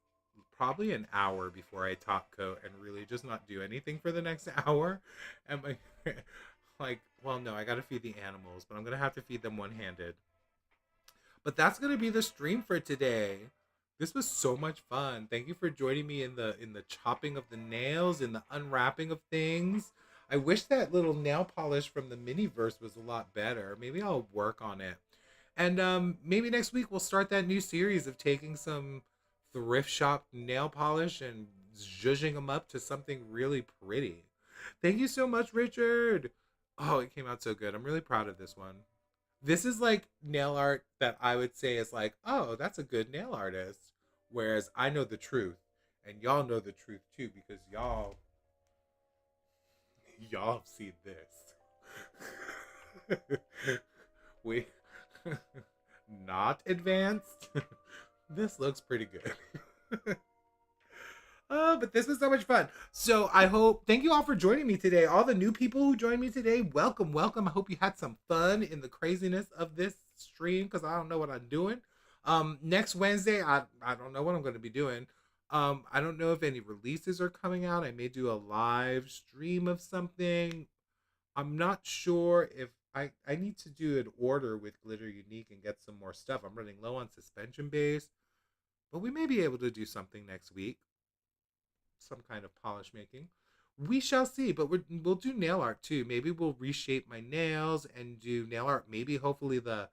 probably an hour before I top coat and really just not do anything for the next hour. And my like, well, no, I gotta feed the animals, but I'm gonna have to feed them one handed. But that's gonna be the stream for today. This was so much fun. Thank you for joining me in the chopping of the nails, in the unwrapping of things. I wish that little nail polish from the miniverse was a lot better. Maybe I'll work on it. And maybe next week we'll start that new series of taking some thrift shop nail polish and zhuzhing them up to something really pretty. Thank you so much, Richard. Oh, it came out so good. I'm really proud of this one. This is like nail art that I would say is like, oh, that's a good nail artist. Whereas I know the truth, and y'all know the truth too, because y'all have seen this. We not advanced. This looks pretty good. But this was so much fun. So I hope, thank you all for joining me today. All the new people who joined me today, welcome, welcome. I hope you had some fun in the craziness of this stream because I don't know what I'm doing. Next Wednesday, I don't know what I'm going to be doing. I don't know if any releases are coming out. I may do a live stream of something. I'm not sure if I need to do an order with Glitter Unique and get some more stuff. I'm running low on suspension base, but we may be able to do something next week, some kind of polish making. We shall see, but we'll do nail art too. Maybe we'll reshape my nails and do nail art. Maybe hopefully the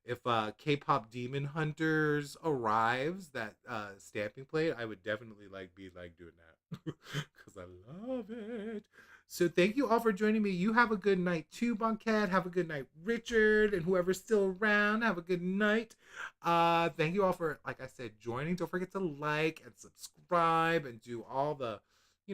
if Kpop Demon Hunters arrives, that stamping plate, I would definitely like be like doing that because I love it. So thank you all for joining me. You have a good night too, Bonquette. Have a good night, Richard, and whoever's still around. Have a good night. Thank you all for, like I said, joining. Don't forget to like and subscribe and do all the,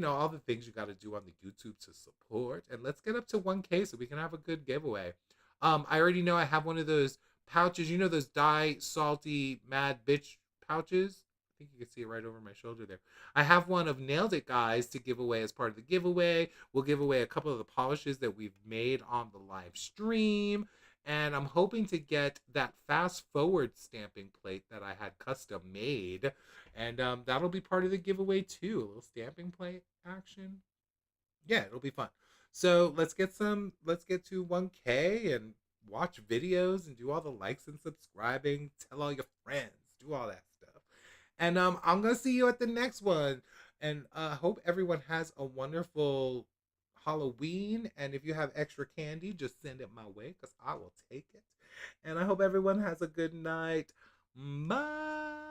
all the things you got to do on the YouTube to support. And let's get up to 1K so we can have a good giveaway. I already know I have one of those pouches. You know those die salty mad bitch pouches? I think you can see it right over my shoulder there. I have one of Nailed It Guys to give away as part of the giveaway. We'll give away a couple of the polishes that we've made on the live stream. And I'm hoping to get that fast forward stamping plate that I had custom made. And that'll be part of the giveaway too. A little stamping plate action. Yeah, it'll be fun. So let's get to 1K and watch videos and do all the likes and subscribing. Tell all your friends. Do all that stuff. And I'm gonna see you at the next one. And I hope everyone has a wonderful Halloween. And if you have extra candy, just send it my way because I will take it. And I hope everyone has a good night. Bye.